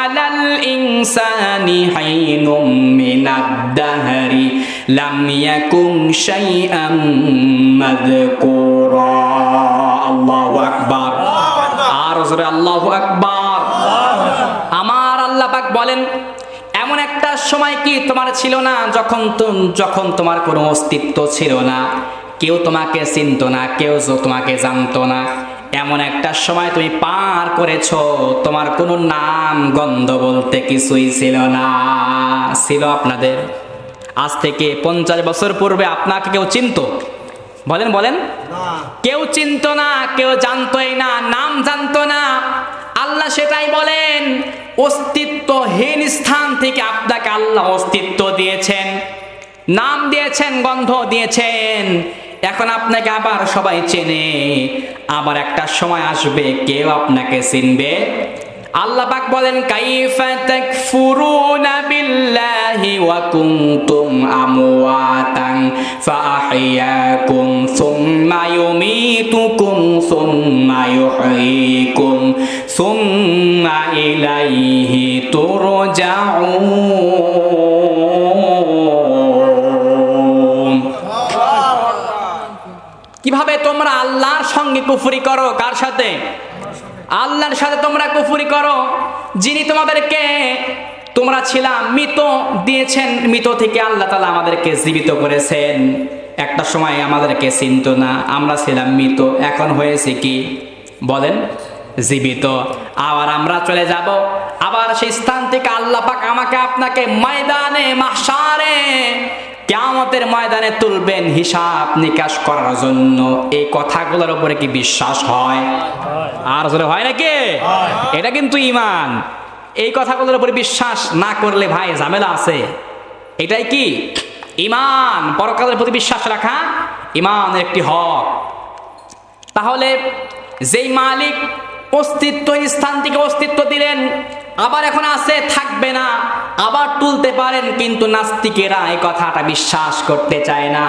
আলাল ইনসানি হাইনুম মিনাদ দাহরি লাম ইয়াকুন শাইআম মাযকুরা। আল্লাহু আকবার। আর জোরে আল্লাহু আকবার। আমার আল্লাহ পাক বলেন, এমন একটা সময় কি তোমার ছিল না যখন তোমার কোনো অস্তিত্ব ছিল না, কেউ তোমাকে চিনতো না, কেউ তোমাকে জানতো না। এমন একটা সময় তুমি পার করেছো, তোমার কোনো নাম গন্ধ বলতে কিছুই ছিল না। ছিল আপনাদের? আজ থেকে 50 বছর পূর্বে আপনাকে কেউ চিনতো? বলেন বলেন। কেউ চিনতো না, কেউ জানতোই না, নাম জানতো না। আল্লাহ সেটাই বলেন, অস্তিত্বহীন স্থান থেকে আপনাকে আল্লাহ অস্তিত্ব দিয়েছেন, নাম দিয়েছেন, গন্ধ দিয়েছেন। এখন আপনাকে আবার সবাই চেনে, আবার একটা সময় আসবে কেউ আপনাকে চিনবে। আল্লাহ পাক বলেন, কাইফা তাকফুরুনা বিল্লাহি ওয়া কুনতুম আমওয়াতান ফাআহইয়াকুম সুম্মা ইউমীতুকুম সুম্মা ইউহয়ীকুম সুম্মা ইলাইহি তুরজাউন। কিভাবে তোমরা আল্লাহর সঙ্গে কুফরি করো? কার সাথে? আল্লাহর সাথে তোমরা কুফরি করো, যিনি তোমাদেরকে, তোমরা ছিলাম মৃত, দিয়েছেন, মৃত থেকে আল্লাহ তাআলা আমাদেরকে জীবিত করেছেন। একটা সময় আমাদেরকে চিনতো না, আমরা ছিলাম মৃত, এখন হয়েছে কি বলেন? জীবিত। আবার আমরা চলে যাব, আবার সেই স্থান থেকে আল্লাহ পাক আমাকে আপনাকে ময়দানে মাহশারে, কিয়ামতের ময়দানে তুলবেন হিসাব নিকাশ করার জন্য। এই কথাগুলোর উপরে কি বিশ্বাস হয়? আর জোরে হয় নাকি? এটা কিন্তু ঈমান। এই কথাগুলোর উপরে বিশ্বাস না করলে ভাই ঝামেলা আছে। এটাই কি ঈমান, পরকালের প্রতি বিশ্বাস রাখা ঈমানের একটি হক। তাহলে যেই মালিক অস্তিত্ব স্থান থেকে অস্তিত্ব দিলেন, আবার এখন আছে, থাকবে না, আবার তুলতে পারেন, কিন্তু নাস্তিকেরা এই কথাটা বিশ্বাস করতে চায় না।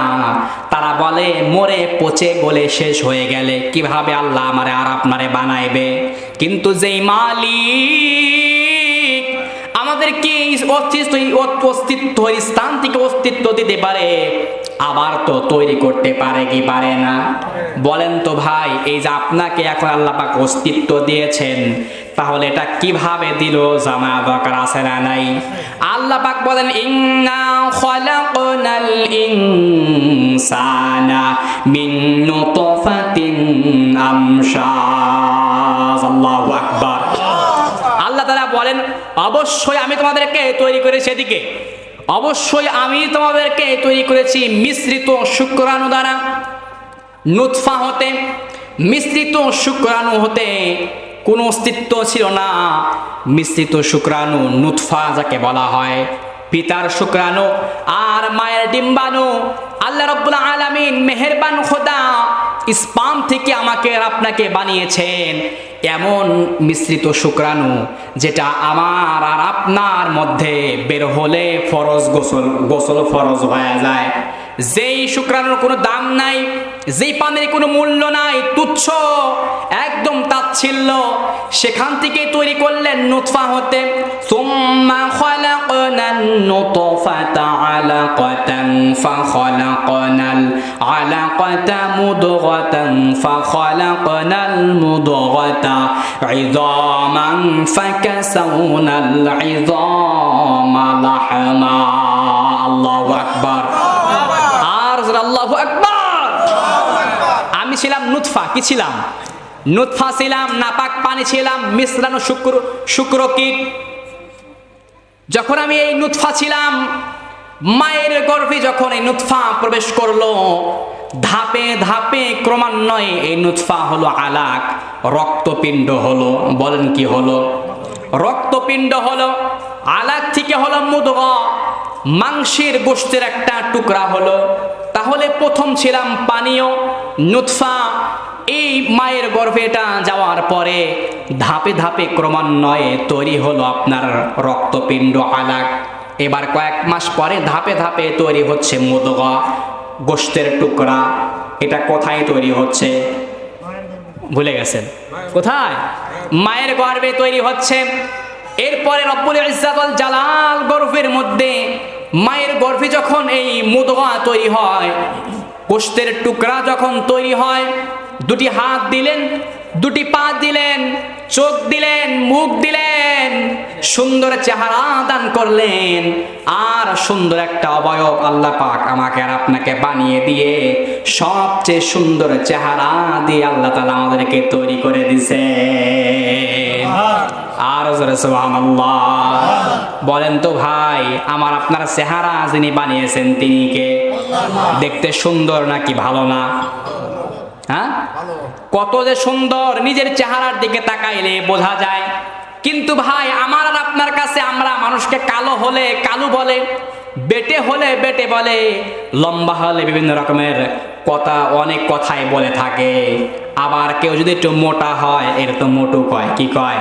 তারা বলে, মরে পচে গলে শেষ হয়ে গেলে কিভাবে আল্লাহ আমারে আর আপনারে বানাইবে? কিন্তু যেই মালিক আমাদেরকে অস্তিত্ব স্থান থেকে অস্তিত্ব দিতে পারে, আবার তো তৈরি করতে পারে কি পারে না? বলেন তো ভাই, এই যে আপনাকে এখন আল্লাহ পাক অস্তিত্ব দিয়েছেন, তাহলে এটা কিভাবে দিল জানা দরকার আছে না নাই? আল্লাহ পাক বলেন, ইন্না খালাকনাল ইনসানা মিন নুতফাতিন আমশাজ। আল্লাহু আকবার। আল্লাহ তাআলা বলেন, অবশ্যই আমি তোমাদেরকে তৈরি করেছি, এদিকে অবশ্যই আমি তোমাদেরকে তৈরি করেছি মিশ্রিত শুক্রাণু দ্বারা, নুতফা হতে, মিশ্রিত শুক্রাণু হতে। কোনো অস্তিত্ব ছিল না, মিশ্রিত শুক্রাণু, নুতফা যাকে বলা হয়, পিতার শুক্রাণু আর মায়ের ডিম্বাণু। আল্লাহ রাব্বুল আলামিন মেহেরবান খোদা স্পাম থেকে আমাকে আর আপনাকে বানিয়েছেন এমন মিশ্রিত শুক্রাণু, যেটা আমার আর আপনার মধ্যে বের হলে ফরজ গোসল ফরজ হয়ে যায়। যেই শুক্রাণুর কোনো দাম নাই, যেই পানির কোনো মূল্য নাই, তুচ্ছ, একদম তাচ্ছিল্য, সেখান থেকে তৈরি করলেন নুতফা হতে। সুম্মা খালাকনান নুতফাতা আলাকাতান ফাখালাকনাল আলাকাতা মুদগাতান ফাখালাকনাল মুদগাতা ইযামান ফাকাসাউনাল ইযামা লাহমা। আল্লাহু আকবার। আল্লাহু আকবার। আমি ছিলাম নুতফা। কি ছিলাম? নুতফা ছিলাম, নাপাক পানি ছিলাম, মিশ্রানো শুক্রকীট। যখন আমি এই নুতফা ছিলাম, মায়ের গর্ভে যখন এই নুতফা প্রবেশ করলো, ধাপে ধাপে ক্রমান্বয়ে এই নুতফা হলো আলাক, রক্তপিণ্ড হলো। বলেন কি হলো? রক্তপিণ্ড হলো। আলাক থেকে হলো মুদগা, মাংসের গোশতের একটা টুকরা হলো। তাহলে প্রথম ছিলাম পানীয় নুতফা, এই মায়ের গর্ভে এটা যাওয়ার পরে ধাপে ধাপে ক্রমান্বয়ে তৈরি হলো আপনার রক্তপিণ্ড আলাক। এবার কয়েক মাস পরে ধাপে ধাপে তৈরি হচ্ছে মুদগা, গোশতের টুকরা। এটা কোথায় তৈরি হচ্ছে ভুলে গেছেন? কোথায়? মায়ের গর্ভে তৈরি হচ্ছে। এরপরে রব্বুল ইজ্জাত ওয়াল জালাল গর্ভের মধ্যে, মায়ের গর্ভে যখন এই মুদগা তৈরি হয়, গোশতের টুকরা যখন তৈরি হয়, দুটি হাত দিলেন, দুটি পা দিলেন, চোখ দিলেন, মুখ দিলেন, সুন্দর চেহারা দান করলেন। আর সুন্দর একটা অবয়ব আল্লাহ পাক আমাকে আর আপনাকে বানিয়ে দিয়ে সবচেয়ে সুন্দর চেহারা দিয়ে আল্লাহ তাআলা আমাদেরকে তৈরি করে দিয়েছে। আর জোরে সুবহানাল্লাহ বলেন তো ভাই, আমার আপনার চেহারা যিনি বানিয়েছেন তিনি কে? দেখতে সুন্দর নাকি ভালো না? হ্যাঁ, কত যে সুন্দর, নিজের চেহারার দিকে তাকাইলে বোঝা যায়। কিন্তু ভাই আমার আর আপনার কাছে, আমরা মানুষকে কালো হলে কালো বলে, বেটে হলে বেটে বলে, লম্বা হলে বিভিন্ন রকমের কথা, অনেক কথাই বলে থাকে। আবার কেউ যদি একটু মোটা হয় এর তো মোটু কয়। কি কয়?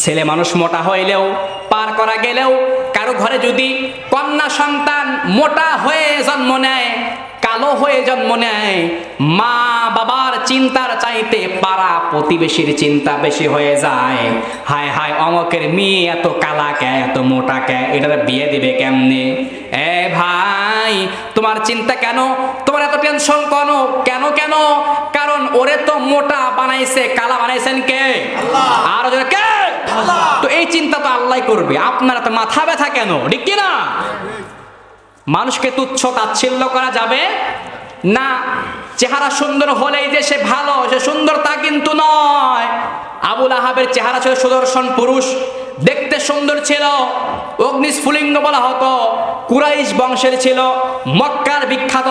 ছেলে মানুষ মোটা হইলেও, পার করা গেলেও, কারো ঘরে যদি কন্যা সন্তান মোটা হয়ে জন্ম নেয়, কালো হয়ে জন্ম নেয়, মা বাবার চিন্তার চাইতে পাড়া প্রতিবেশীর চিন্তা বেশি হয়ে যায়। হায় হায়, অমকের মেয়ে এত কালা কে, এত মোটা কে, এটার বিয়ে দিবে কেমনে? এ ভাই, তোমার চিন্তা কেন? তোমার এত টেনশন কেন? কেন কেন? কারণ ওরে তো মোটা বানাইছে, কালা বানাইছেন কে? আর কে? তো এই চিন্তা তো আল্লাহ করবে, আপনার তো মাথা ব্যথা কেন? ঠিক কিনা? মানুষকে তুচ্ছ তাচ্ছিল্য করা যাবে না। চেহারা সুন্দর হলেই যে সে ভালো, সে সুন্দর তা কিন্তু নয়। আবু লাহাবের চেহারা ছিল সুদর্শন পুরুষ, দেখতে সুন্দর ছিল, অগ্নিস্ফুলিঙ্গ বলা হতো, কুরাইশ বংশের ছিল, মক্কার বিখ্যাত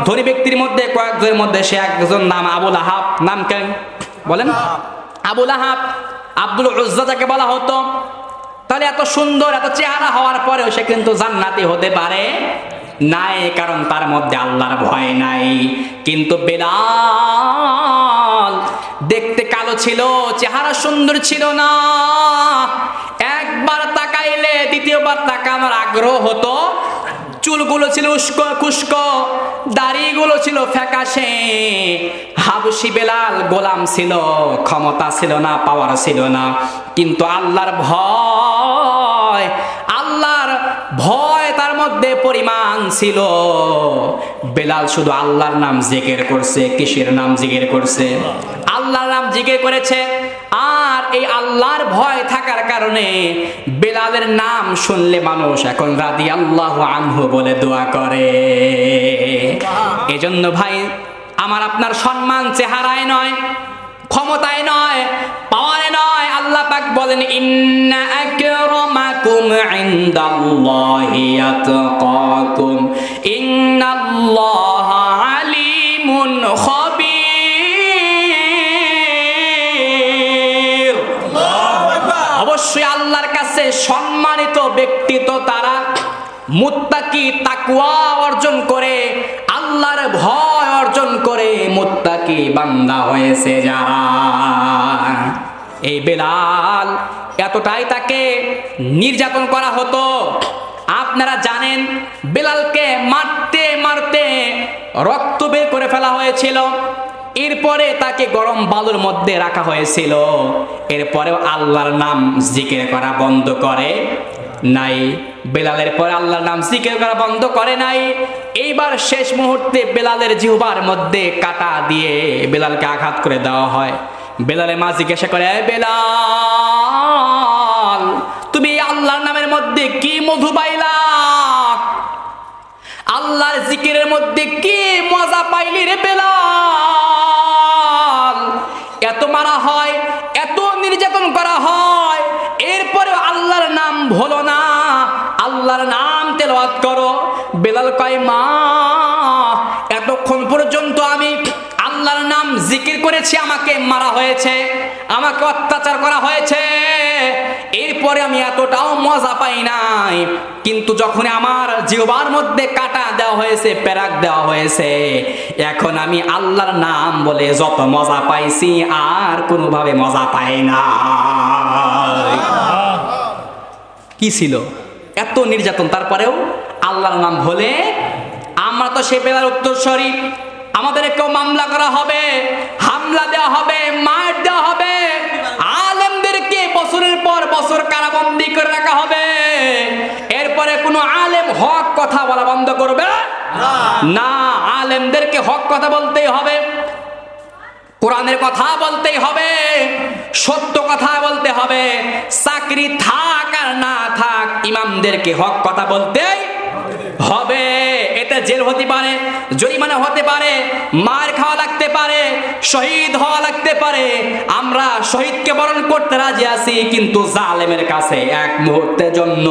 ধনী ব্যক্তির মধ্যে কয়েকজনের মধ্যে সে একজন নাম আবু লাহাব। নাম কেন বলেন? আবু লাহাব। আব্দুল উজ্জা যাকে বলা হতো। তাহলে এত সুন্দর, এত চেহারা হওয়ার পরেও সে কিন্তু জান্নাতি হতে পারে নাই, কারণ তার মধ্যে আল্লাহর ভয় নাই। কিন্তু বেলাল দেখতে কালো ছিল, চেহারা সুন্দর ছিল না। একবার তাকাইলে দ্বিতীয়বার তাকানোর আগ্রহ হতো। চুলগুলো ছিল উস্কো খুস্কো, দাড়িগুলো ছিল ফ্যাকাশে। হাবশি বেলাল গোলাম ছিল, ক্ষমতা ছিল না, পাওয়ার ছিল না, কিন্তু আল্লাহর ভয়, আল্লাহর ভয় তার মধ্যে পরিমাণ ছিল। বেলাল শুধু আল্লাহর নাম জিকির করছে। কিসের নাম জিকির করছে? আল্লাহর নাম জিকির করেছে। আর এই আল্লাহর ভয় থাকার কারণে বেলালের নাম শুনলে মানুষ এখন রাদিয়াল্লাহু আনহু বলে দোয়া করে। এজন্য ভাই আমার আপনার সম্মান চেহারায় নয়, ক্ষমতায় নয়, পাওয়ারে নয়। আল্লাহ পাক বলেন, ইন্না আকরামাকুম ইনদাল্লাহি আতকাকুম ইন্নাল্লাহা আলিমুন খাবীর। অবশ্যই আল্লাহর কাছে সম্মানিত ব্যক্তি তো তারা মুত্তাকি, তাকওয়া অর্জন করে, আল্লাহর ভয় অর্জন করে মুত্তাকি বান্দা হয়েছে যারা। এই বেলাল এতটাই তাকে নির্যাতন করা হতো। আপনারা জানেন বেলালকে মারতে মারতে রক্ত বের করে ফেলা হয়েছিল। এরপরে তাকে গরম বালুর মধ্যে রাখা হয়েছিল। এরপরেও আল্লাহর নাম জিকির করা বন্ধ করে নাই। বেলালের পরে আল্লাহর নাম জিকির করা বন্ধ করে নাই। এইবার শেষ মুহূর্তে বেলালের জিহ্বার মধ্যে কাঁটা দিয়ে বেলালকে আঘাত করে দেওয়া হয়। বেলালের মা জিজ্ঞাসা করে, বেলাল তুমি আল্লাহর নামের মধ্যে কি মধু পাইলা? আল্লাহর জিকিরের মধ্যে কি মজা পাইলি রে বেলাল? এত মারা হয়, এত নির্যাতন করা হয়, এরপরেও আল্লাহর নাম ভুলো না, আল্লাহর নাম তেলাওয়াত করো। বেলাল কয়, মা এতক্ষণ পর্যন্ত আমি আল্লাহর নাম জিকির করেছি, আমাকে মারা হয়েছে, আমাকে অত্যাচার করা হয়েছে। এরপরে আমি এতটাও মজা পাই নাই, কিন্তু যখন আমার জিহ্বার মধ্যে কাটা দেওয়া হয়েছে, পেরাক দেওয়া হয়েছে, এখন আমি আল্লাহর নাম বলে যত মজা পাইছি আর কোনোভাবে মজা পাই না। কি ছিল এত নির্যাতন, তারপরেও আল্লাহর নাম বলে আমরা তো সে বেলার উত্তরসূরি। আমাদের কেউ মামলা করা হবে, হামলা দেওয়া হবে, মার দেওয়া হবে, আলেমদেরকে বছরের পর বছর কারাবন্দী করে রাখা হবে। এরপরে কোনো আলেম হক কথা বলা বন্ধ করবে না। আলেমদেরকে হক কথা বলতেই হবে, কোরআনের কথা বলতেই হবে, সত্য কথা বলতে হবে। চাকরি থাক আর না থাক, ইমামদেরকে হক কথা বলতেই হবে। এতে জেল হতে পারে, জরিমানা হতে পারে, মার খাওয়া লাগতে পারে, শহীদ হওয়া লাগতে পারে। আমরা শহীদকে বরণ করতে রাজি আছি, কিন্তু জালেমের কাছে এক মুহূর্তের জন্য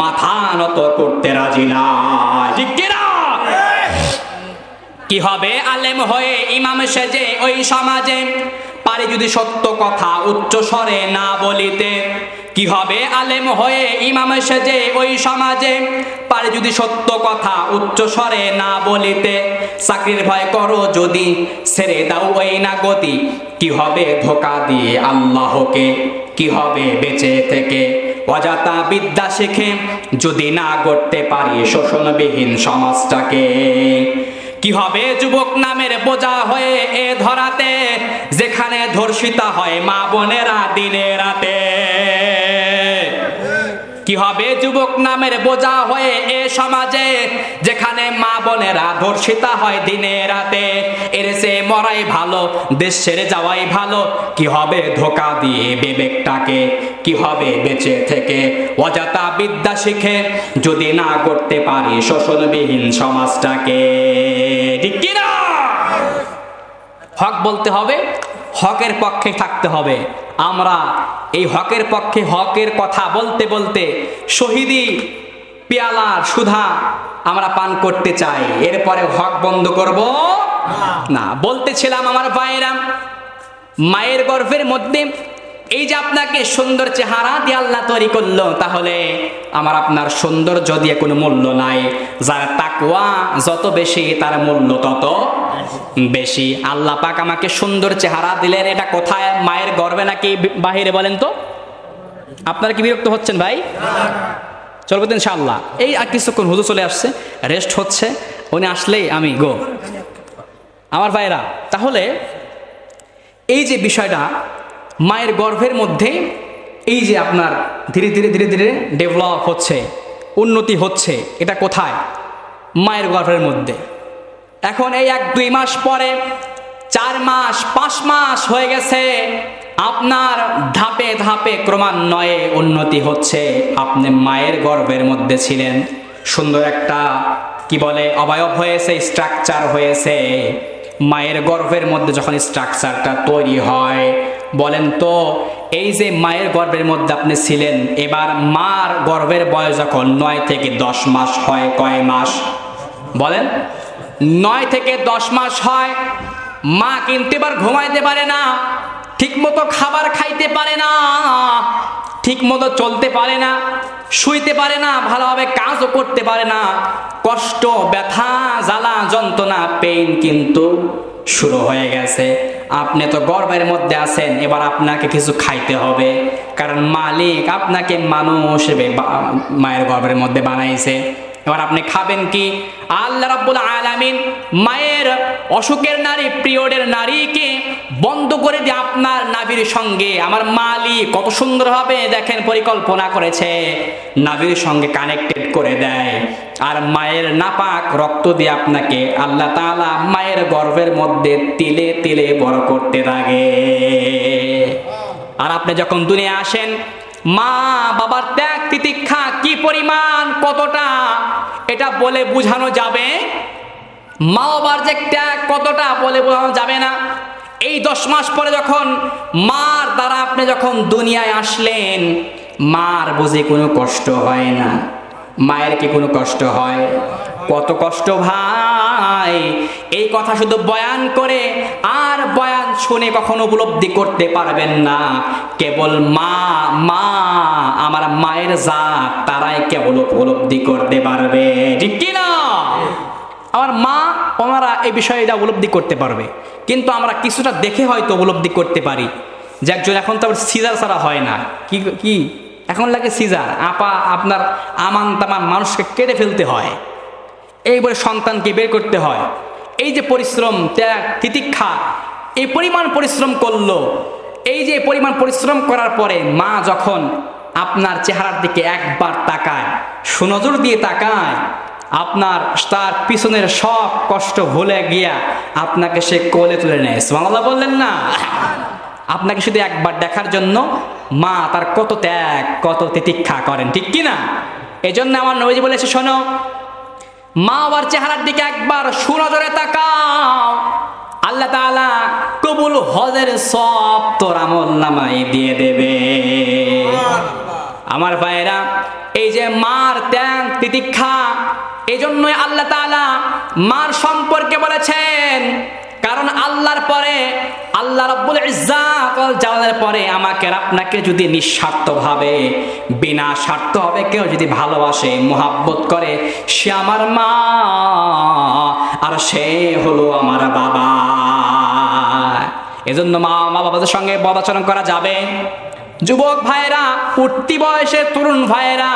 মাথা নত করতে রাজি না। ঠিক কিনা? কি হবে আলেম হয়ে ইমাম সেজে ওই সমাজে, পারে যদি সত্য কথা উচ্চ স্বরে না বলিতে। কি হবে আলেম হয়ে ইমাম সেজে ওই সমাজে, পারে যদি সত্য কথা উচ্চ স্বরে না বলিতে। চাকরির ভয় করো যদি, ছেড়ে দাও ওই না গতি। কি হবে ধোঁকা দিয়ে আল্লাহকে, কি হবে বেঁচে থেকে অযথা বিদ্যা শিখে, যদি না গড়তে পারি শোষণবিহীন সমাজটাকে। কি হবে যুবক নামের বোঝা হয়ে এ ধরাতে, যেখানে ধর্ষিতা হয় মা বোনেরা দিনে রাতে। কি হবে যুবক নামের বোঝা হয়ে এ সমাজে, যেখানে মা বোনেরা ধর্ষিতা হয় দিনে রাতে। এর চেয়ে মরাই ভালো, দেশ ছেড়ে যাওয়াই ভালো। কি হবে ধোঁকা দিয়ে বিবেকটাকে, কি হবে বেঁচে থেকে অযথা বিদ্যা শিখে, যদি না করতে পারি শোষণবিহীন সমাজটাকে। ঠিক কিনা? হক বলতে হবে, হকের পক্ষে থাকতে হবে। আমরা এই হকের পক্ষে হকের কথা বলতে বলতে শহীদি পেয়ালার সুধা আমরা পান করতে চাই, এরপরে হক বন্ধ করব না। বলতেছিলাম আমার ভাইরা, মায়ের গর্ভের মধ্যে এই যে আপনাকে সুন্দর চেহারা দিয়ে আল্লাহ তৈরি করলো, তাহলে আমার আপনার সৌন্দর্য দিয়ে কোনো মূল্য নাই। যার তাকওয়া যত বেশি তার মূল্য তত বেশি। আল্লাহ পাক আমাকে সুন্দর চেহারা দিলেন, এটা কোথায়? মায়ের গর্ভে নাকি বাহিরে? বলেন তো। আপনারা কি বিরক্ত হচ্ছেন ভাই? চলবে তো ইনশাআল্লাহ। এই আর কিছুক্ষণ হুজুর চলে আসছে, রেস্ট হচ্ছে, উনি আসলেই আমি গো। আমার ভাইরা, তাহলে এই যে বিষয়টা মায়ের গর্ভের মধ্যে, এই যে আপনার ধীরে ধীরে ধীরে ধীরে ডেভেলপ হচ্ছে, উন্নতি হচ্ছে, এটা কোথায়? মায়ের গর্ভের মধ্যে। এখন এই 1-2 মাস পরে 4 মাস 5 মাস হয়ে গেছে, আপনার ধাপে ধাপে ক্রমান্বয়ে উন্নতি হচ্ছে। আপনি মায়ের গর্ভের মধ্যে ছিলেন, সুন্দর একটা কি বলে অবয়ব হয়েছে, স্ট্রাকচার হয়েছে। মায়ের গর্ভের মধ্যে যখন স্ট্রাকচারটা তৈরি হয়, বলেন তো এই যে মায়ের গর্ভের মধ্যে আপনি ছিলেন, এবার মার গর্ভের বয়স যখন 9 থেকে 10 মাস হয়, কয় মাস বলেন? 9 থেকে 10 মাস হয়। মা কিন্তু এবার ঘুমাইতে পারে না, ঠিক মতো খাবার খাইতে পারে না, ঠিক মতো চলতে পারে না, শুইতে পারে না, ভালোভাবে কাজও করতে পারে না। কষ্ট, ব্যথা, জ্বালা, যন্ত্রণা, পেইন কিন্তু শুরু হয়ে গেছে। আপনি তো গর্ভের মধ্যে আছেন, এবার আপনাকে কিছু খাইতে হবে, কারণ মালিক আপনাকে মানুষ হিসেবে মায়ের গর্ভের মধ্যে বানাইছে। এবার আপনি খাবেন কি? আল্লাহ রাব্বুল আলামিন মায়ের অসুখের নারী, পিরিয়ডের নারীকে বন্ধ করে দিয়ে আপনার নাভির সঙ্গে আমার মালিক কত সুন্দরভাবে দেখেন পরিকল্পনা করেছে, নাভির সঙ্গে কানেক্টেড করে দেয়। আর মায়ের নাপাক রক্ত দিয়ে আপনাকে আল্লাহ তাআলা মায়ের গর্ভের মধ্যে তিলে তিলে বড় করতে থাকে। আর আপনি যখন দুনিয়া আসেন, মা বাবার ত্যাগ তিতিক্ষা কি পরিমাণ, কতটা, এটা বলে বোঝানো যাবে? মা বাবার যে ত্যাগ কতটা বলে বোঝানো যাবে না। এই 10 মাস পরে যখন মার দ্বারা আপনি যখন দুনিয়ায় আসলেন, মার বুঝে কোনো কষ্ট হয় না? মায়ের কি কোনো কষ্ট হয়? কত কষ্ট ভাই। নাই। এই কথা শুধু বয়ান করে আর বয়ান শুনে কখনো উপলব্ধি করতে পারবেন না। কেবল মা মা আমার মায়ের জাত তারাই কেবল উপলব্ধি করতে পারবে, ঠিক কি না? আমার মা ওনারা এই বিষয়টা উপলব্ধি করতে পারবে, কিন্তু আমরা কিছুটা দেখে হয়তো উপলব্ধি করতে পারি যে একজন এখন তো সিজার ছাড়া হয় না, কি কি এখন লাগে সিজার, আপা আপনার আমান তামান মানুষকে কেটে ফেলতে হয়, এইবারে সন্তানকে বের করতে হয়। এই যে পরিশ্রম, ত্যাগ, তিতিক্ষা, এই পরিমাণ পরিশ্রম করলো, এই যে পরিমাণ পরিশ্রম করার পরে মা যখন আপনার চেহারার দিকে একবার তাকায়, সুনজর দিয়ে তাকায়, আপনার তার পিছনের সব কষ্ট ভুলে গিয়া আপনাকে সে কোলে তুলে নেয়। সুবহানাল্লাহ বললেন না? আপনাকে শুধু একবার দেখার জন্য মা তার কত ত্যাগ, কত তিতিক্ষা করেন, ঠিক কি না? এই জন্য আমার নবীজি বলেছে, শোনো, মা বাবার চেহারার দিকে একবার সুনজরে তাকাও, আল্লাহ তাআলা কবুল হজের সব তোর আমল নামায় দিয়ে দেবে। আমার ভাইরা, এই যে মার ত্যাগ তিতিক্ষা, এই জন্যই আল্লাহ তাআলা মার সম্পর্কে বলেছেন, কারণ আল্লাহর পরে, আল্লাহ রাব্বুল ইজ্জাত ওয়াল জালালের পরে আমাকে আপনাকে যদি নিঃস্বার্থভাবে বিনা স্বার্থ হবে কেউ যদি ভালোবাসে, মুহাব্বত করে, সে আমার মা আর সে হলো আমার বাবা। এজন্য মা বাবাদের সঙ্গে বদাচরণ করা যাবে। যুবক ভাইরা, উঠতি বয়সে তরুণ ভাইরা,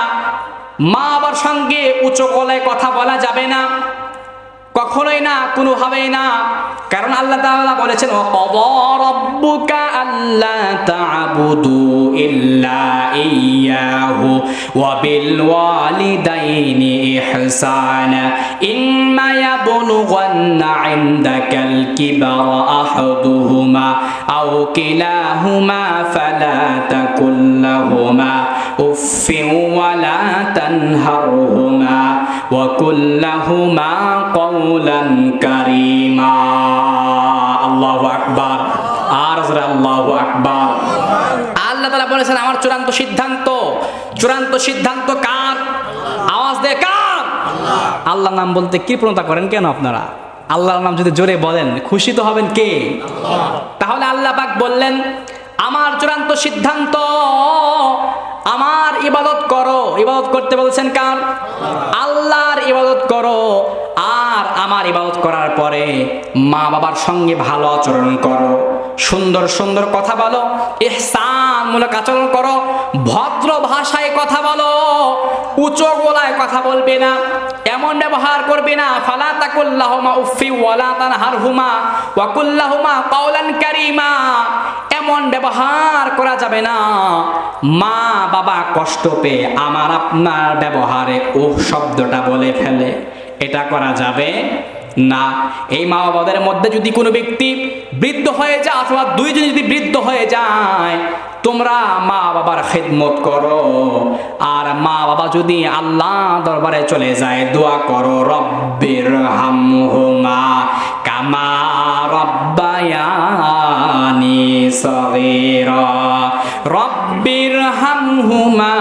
মা বাবার সঙ্গে উচ্চ গলায় কথা বলা যাবে না, কখনোই না, কোনোভাবেই না। কারণ আল্লাহ তাআলা বলেছেন, ওয়াকাযা রাব্বুকা আল্লা তা'বুদু ইল্লা ইয়্যাহু ওয়া বিল ওয়ালিদাইনি ইহসানা ইম্মা ইয়াবলুগান্না ইনদাকাল কিবারা আহাদুহুমা আও কিলাহুমা ফালা তাকুল লাহুমা উফফিন ওয়া লা তানহারহুমা ওয়া কুল লাহুমা কওলান কারীমা। আল্লাহু আকবার, আর জোরে আল্লাহু আকবার। আল্লাহ তাআলা বলেছেন, আমার চূড়ান্ত সিদ্ধান্ত, চূড়ান্ত সিদ্ধান্ত কার? আওয়াজ দিয়ে কার? আল্লাহর নাম বলতে কৃপণতা করেন কেন আপনারা? আল্লাহর নাম যদি জোরে বলেন খুশি তো হবেন কে? তাহলে আল্লাহ পাক বললেন, আমার চূড়ান্ত সিদ্ধান্ত, আমার ইবাদত করো। ইবাদত করতে বলছেন কার? আল্লাহর ইবাদত করো। আর আমার ইবাদত করার পরে মা বাবার সঙ্গে ভালো আচরণ করো, সুন্দর সুন্দর কথা বলো, ইহসানমূলক আচরণ করো, ভদ্র ভাষায় কথা বলো, উঁচু গলায় কথা বলবে না, এমন ব্যবহার করবে না। ফালা তাকুল লাহুমা উফফি ওয়া লা তানহারহুমা ওয়া কুল লাহুমা কওলান কারীমা। এমন ব্যবহার করা যাবে না মা বাবা কষ্ট পেয়ে আমার আপনার ব্যবহারে ও শব্দটা বলে ফেলে, এটা করা যাবে না। এই মা বাবাদের মধ্যে যদি কোনো ব্যক্তি বৃদ্ধ হয়ে যায় অথবা দুইজন যদি বৃদ্ধ হয়ে যায়, তোমরা মা বাবার খেদমত করো। আর মা বাবা যদি আল্লাহ দরবারে চলে যায়, দোয়া করো, রব্বির হামহুমা কামা রব্বায়ানি সগীরা, রব্বির হামহুমা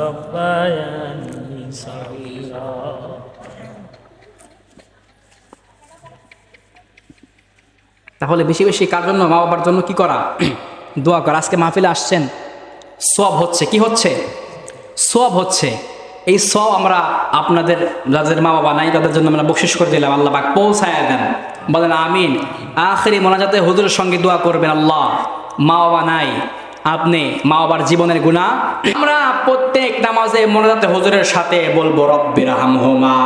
রব্বায়ানি সগীরা। তাহলে বেশি বেশি কার জন্য? মা বাবার জন্য কি করা? দোয়া করা। আজকে মাহফিলে আসছেন, সওয়াব হচ্ছে। কি হচ্ছে? সওয়াব হচ্ছে। এই সওয়াব আমরা আপনাদের যাদের মা বাবা নাই তাদের জন্য আমরা বকশিশ করে দিলাম, আল্লাহ পাক পৌঁছায়া দেন। বলেন আমিন। আখিরি মোনাজাতে হুজুরের সঙ্গে দোয়া করবেন, আল্লাহ মা বাবা নাই, আপনি মা বাবার জীবনের গুনাহ। আমরা প্রত্যেক নামাজে মোনাজাতে হুজুরের সাথে বলবো, রব্বির হামহুমা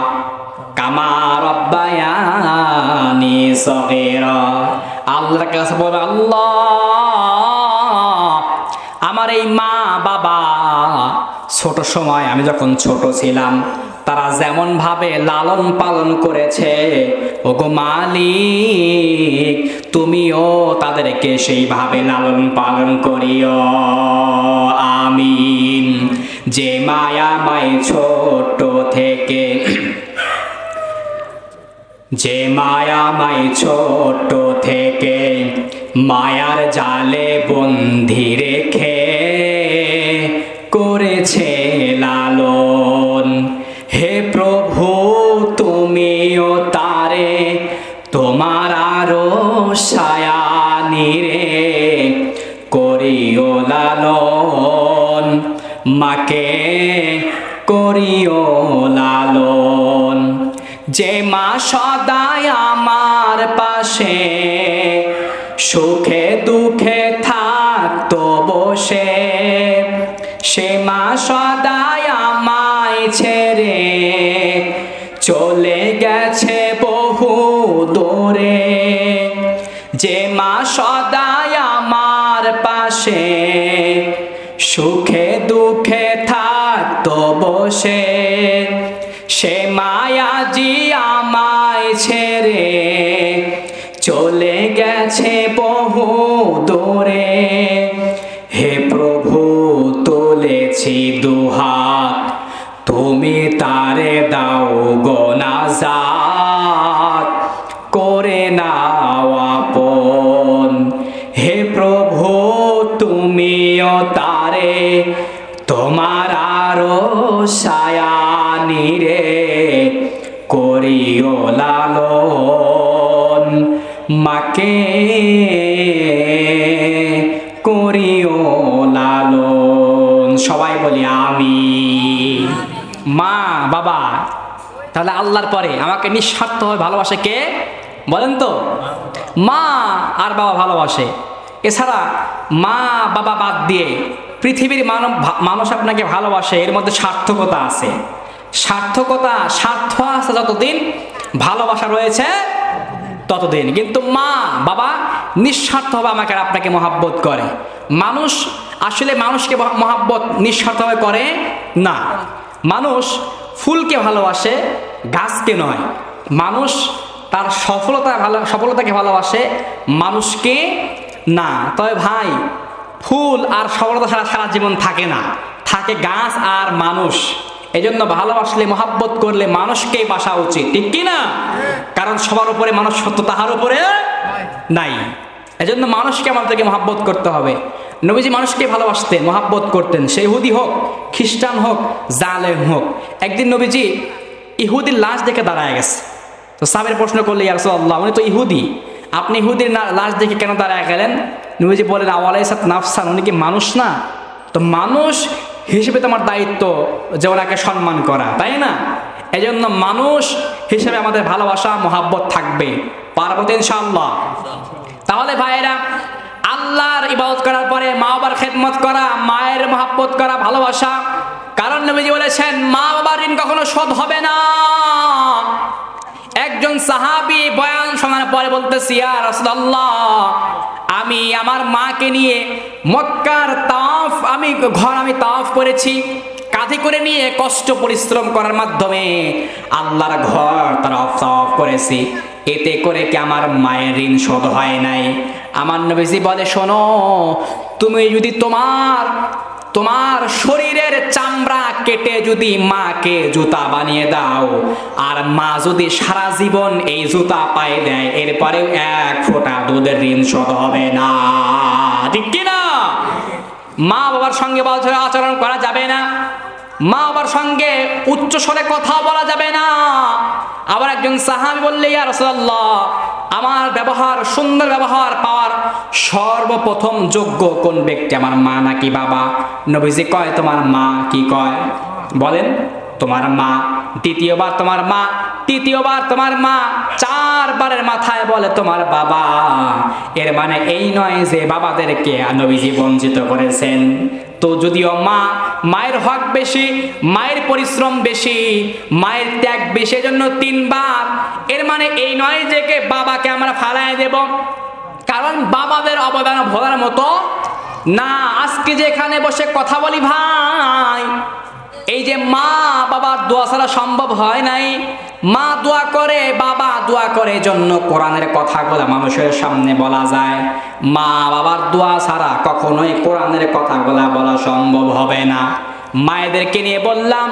কামা রব্বায়ানি সগীরা। আল্লাহর কাছে বলবে, আল্লাহ আমার এই মা বাবা ছোট সময় আমি যখন ছোট ছিলাম তারা যেমন ভাবে লালন পালন করেছে, ওগো মালিক তুমিও তাদেরকে সেইভাবে লালন পালন করিও, আমিন। যে মায়াময় ছোট থেকে, যে মায়াময় ছোট থেকে মায়ার জালে বন্দি রেখে করেছে লালন, হে প্রভু তুমি তোমার আরো সায়ানি রে করিও লালন, মাকে করিও লালন। যে মা সদাই আমার পাশে সুখে দুঃখে থাকতো বসে, সে মা সদাই আমায় ছেড়ে চলে গেছে বহু দূরে। যে মা সদাই আমার পাশে সুখে দুঃখে থাকতো বসে, সে মায়াজি আমায় ছেড়ে চলে গেছে বহু দূরে। হে প্রভু তুলেছি দুহাত, তুমি তারে দাও গো নাজাত, করে নাও আপন। হে প্রভু তুমিও তারে তোমার আরো সায়ানি রে করিও লালন, মাকে করিও লালন। সবাই বলি আমিন। মা বাবা, তাহলে আল্লাহর পরে আমাকে নিঃস্বার্থভাবে ভালোবাসে কে বলেন তো? মা আর বাবা ভালোবাসে। এছাড়া মা বাবা বাদ দিয়ে পৃথিবীর মানুষ আপনাকে ভালোবাসে, এর মধ্যে সার্থকতা আছে। সার্থকতা, স্বার্থ আছে যতদিন, ভালোবাসা রয়েছে ততদিন। কিন্তু মা বাবা নিঃস্বার্থভাবে আমাকে আর আপনাকে মহাব্বত করে। মানুষ আসলে মানুষকে মহাব্বত নিঃস্বার্থভাবে করে না। মানুষ ফুলকে ভালোবাসে, গাছকে নয়। মানুষ তার সফলতাকে ভালোবাসে, মানুষকে না। তবে ভাই, ফুল আর সফলতা ছাড়া সারা জীবন থাকে না, থাকে গাছ আর মানুষ। এজন্য ভালোবাসলে, মহাব্বত করলে মানুষকেই বাসা উচিত, ঠিক কি না? কারণ সবার উপরে মানুষ সত্য, তাহার উপরে নাই। এজন্য মানুষকে আমাদেরকে মহাব্বত করতে হবে। নবীজি মানুষকে ভালোবাসতেন, মহাব্বত করতেন, সে ইহুদি হোক, খ্রিস্টান হোক, জালেম হোক। একদিন নবীজি ইহুদির লাশ দেখে দাঁড়ায় গেছে। তো সাহাবীরা প্রশ্ন করলে, ইয়া রাসূলুল্লাহ, উনি তো ইহুদি, আপনি ইহুদির লাশ দেখে কেন দাঁড়ায় গেলেন? নবীজি বলেন, আওয়ালাইসাত নাফসান, উনি কি মানুষ না? তো মানুষ হিসেবে তোমার দায়িত্ব যে ওনাকে সম্মান করা, তাই না? এজন্য মানুষ হিসেবে আমাদের ভালোবাসা, মহাব্বত থাকবে। পারবো তো ইনশাআল্লাহ? তাহলে ভাইয়েরা, আল্লাহর ইবাদত করার পরে মা বাবার খেদমত করা, মায়ের মহাব্বত করা, ভালোবাসা। কারণ নবীজি বলেছেন, মা বাবার ঋণ কখনো শোধ হবে না। একজন সাহাবী বয়ান শোনার পরে বলতেছি, ইয়া রাসূলুল্লাহ, আমি আমার মাকে নিয়ে মক্কার তাওয়াফ আমি তাওয়াফ করেছি, কাঁধে করে নিয়ে কষ্ট পরিশ্রম করার মাধ্যমে আল্লাহর ঘর তাওয়াফ করেছি, এতে করে কি আমার মায়ের ঋণ শোধ হয় নাই? আমার নবীজি বলে, শোনো, তুমি যদি তোমার শরীরের চামড়া কেটে যদি মাকে জুতা বানিয়ে দাও, আর মা যদি সারা জীবন এই জুতা পায়ে দেয়, এরপরেও এক ফোঁটা দুধের ঋণ শোধ হবে না, ঠিক কিনা? মা বাবার সঙ্গে বলছে আচরণ করা যাবে না, মা বাবার সঙ্গে উচ্চ স্বরে কথা বলা যাবে না। আবার একজন সাহাবী বললে, ইয়া রাসূলুল্লাহ, আমার সুন্দর ব্যবহার পাওয়ার সর্বপ্রথম যোগ্য কোন ব্যক্তি, আমার মা নাকি বাবা? নবীজি কয়, তোমার মা। কি কয়? বলেন, তোমার মা। দ্বিতীয়বার তোমার মা, তৃতীয়বার তোমার মা, চারবারের মাথায় বলে তোমার বাবা। এর মানে এই নয় যে বাবাদেরকে নবীজি বঞ্চিত করেছেন। তো যদিও মায়ের হক বেশি, মায়ের পরিশ্রম বেশি, মায়ের ত্যাগ বেশি, জন্য তিনবার। এর মানে এই নয় যে বাবাকে আমরা ফালায় দেব, কারণ বাবাদের অবদান ভোলার মতো না। আজকে যে এখানে বসে কথা বলি ভাই, এই যে মা বাবার দোয়া ছাড়া সম্ভব হয় নাই। মা দোয়া করে, বাবা দোয়া করে, জন্য কোরআনের কথাগুলো মানুষের সামনে বলা যায়। মা বাবার দোয়া ছাড়া কখনোই কোরআনের কথাগুলো বলা সম্ভব হবে না। মায়েদেরকে নিয়ে বললাম,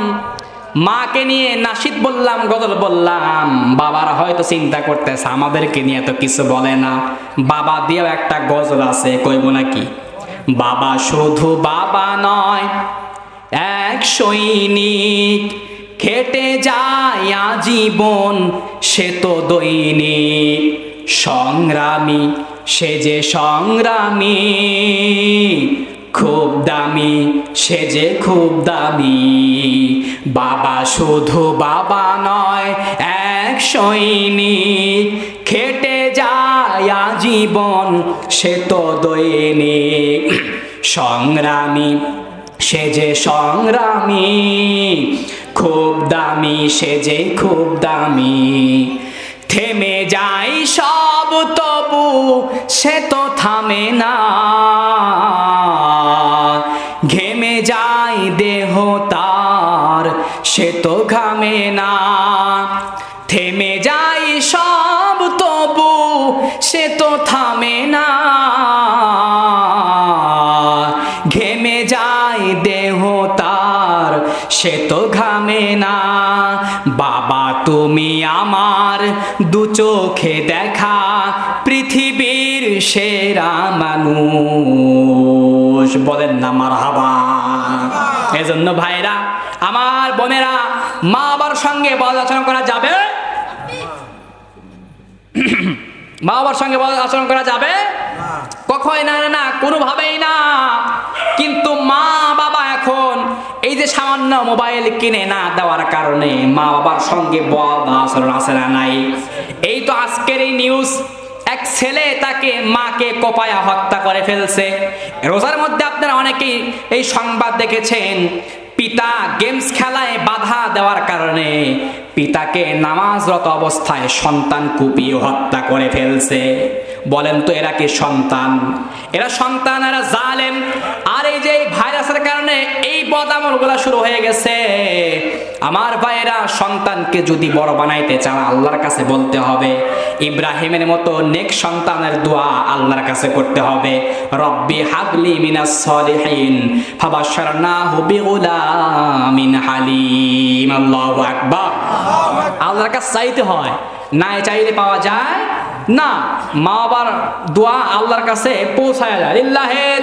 মাকে নিয়ে নাশিদ বললাম, গজল বললাম। বাবার হয়তো চিন্তা করতেছে আমাদেরকে নিয়ে তো কিছু বলে না। বাবা দিয়েও একটা গজল আছে, কইব নাকি? বাবা শুধু বাবা নয়, এক সৈনিক, খেটে যায় আজীবন সে তো দৈনিক সংগ্রামী, সে যে সংগ্রামী, খুব দামি, সে যে খুব দামি। বাবা শুধু বাবা নয়, এক সৈনিক, খেটে যায় আজীবন, সে তো দৈনিক সংগ্রামী, সে যে সংগ্রামী, খুব দামি, সে যে খুব দামি। থেমে যায় সব তবু সে তো থামে না, ঘেমে যায় দেহ তার, সে তো ঘামে না। থেমে যায় সব তবু সে তো থামে না, ঘেমে যায় দেহ তার, সে তো ঘামে না। বাবা তুমি আমার দু চোখে দেখা পৃথিবীর সেরা মানুষ, বলেন না মারহাবা। এজন্য ভাইরা আমার, বোনেরা, মা বাবার সঙ্গে বদ আচরণ করা যাবে? মা বাবার সঙ্গে বদ আচরণ করা যাবে? কখনোই না, না, কোনোভাবেই না। কিন্তু মা বাবা এখন এই যে সামান্য মোবাইল কিনে না দেওয়ার কারণে মা বাবার সঙ্গে বদ আচরণ আছে না নাই? এই তো আজকের এই নিউজ, এক ছেলে তাকে মাকে কোপায়া হত্যা করে ফেলছে। রোজার মধ্যে আপনারা অনেকেই এই সংবাদ দেখেছেন, পিতা গেমস খেলায় বাধা দেওয়ার কারণে পিতাকে নামাজরত অবস্থায় সন্তান কুপিয়ে হত্যা করে ফেলছে। বলেন তো এরা কি সন্তান? এরা সন্তান, এরা জালেম। আর এই যে ভাইরাসের কারণে এই বদামলগুলো শুরু হয়ে গেছে। আমার ভাইয়েরা, সন্তানকে যদি বড় বানাইতে চান আল্লাহর কাছে বলতে হবে, ইব্রাহিমের মতো নেক সন্তানের দোয়া আল্লাহর কাছে করতে হবে, রব্বি হাবলি মিনাস সলিহিন ফাবাশশারনাহু বিগুলামিন হালিম। আল্লাহু আকবার। আল্লাহর কাছে চাইতে হয়, না চাইলে পাওয়া যায় না। মা বাবার দোয়া আল্লাহর কাছে পৌঁছায় যায়। লিল্লাহে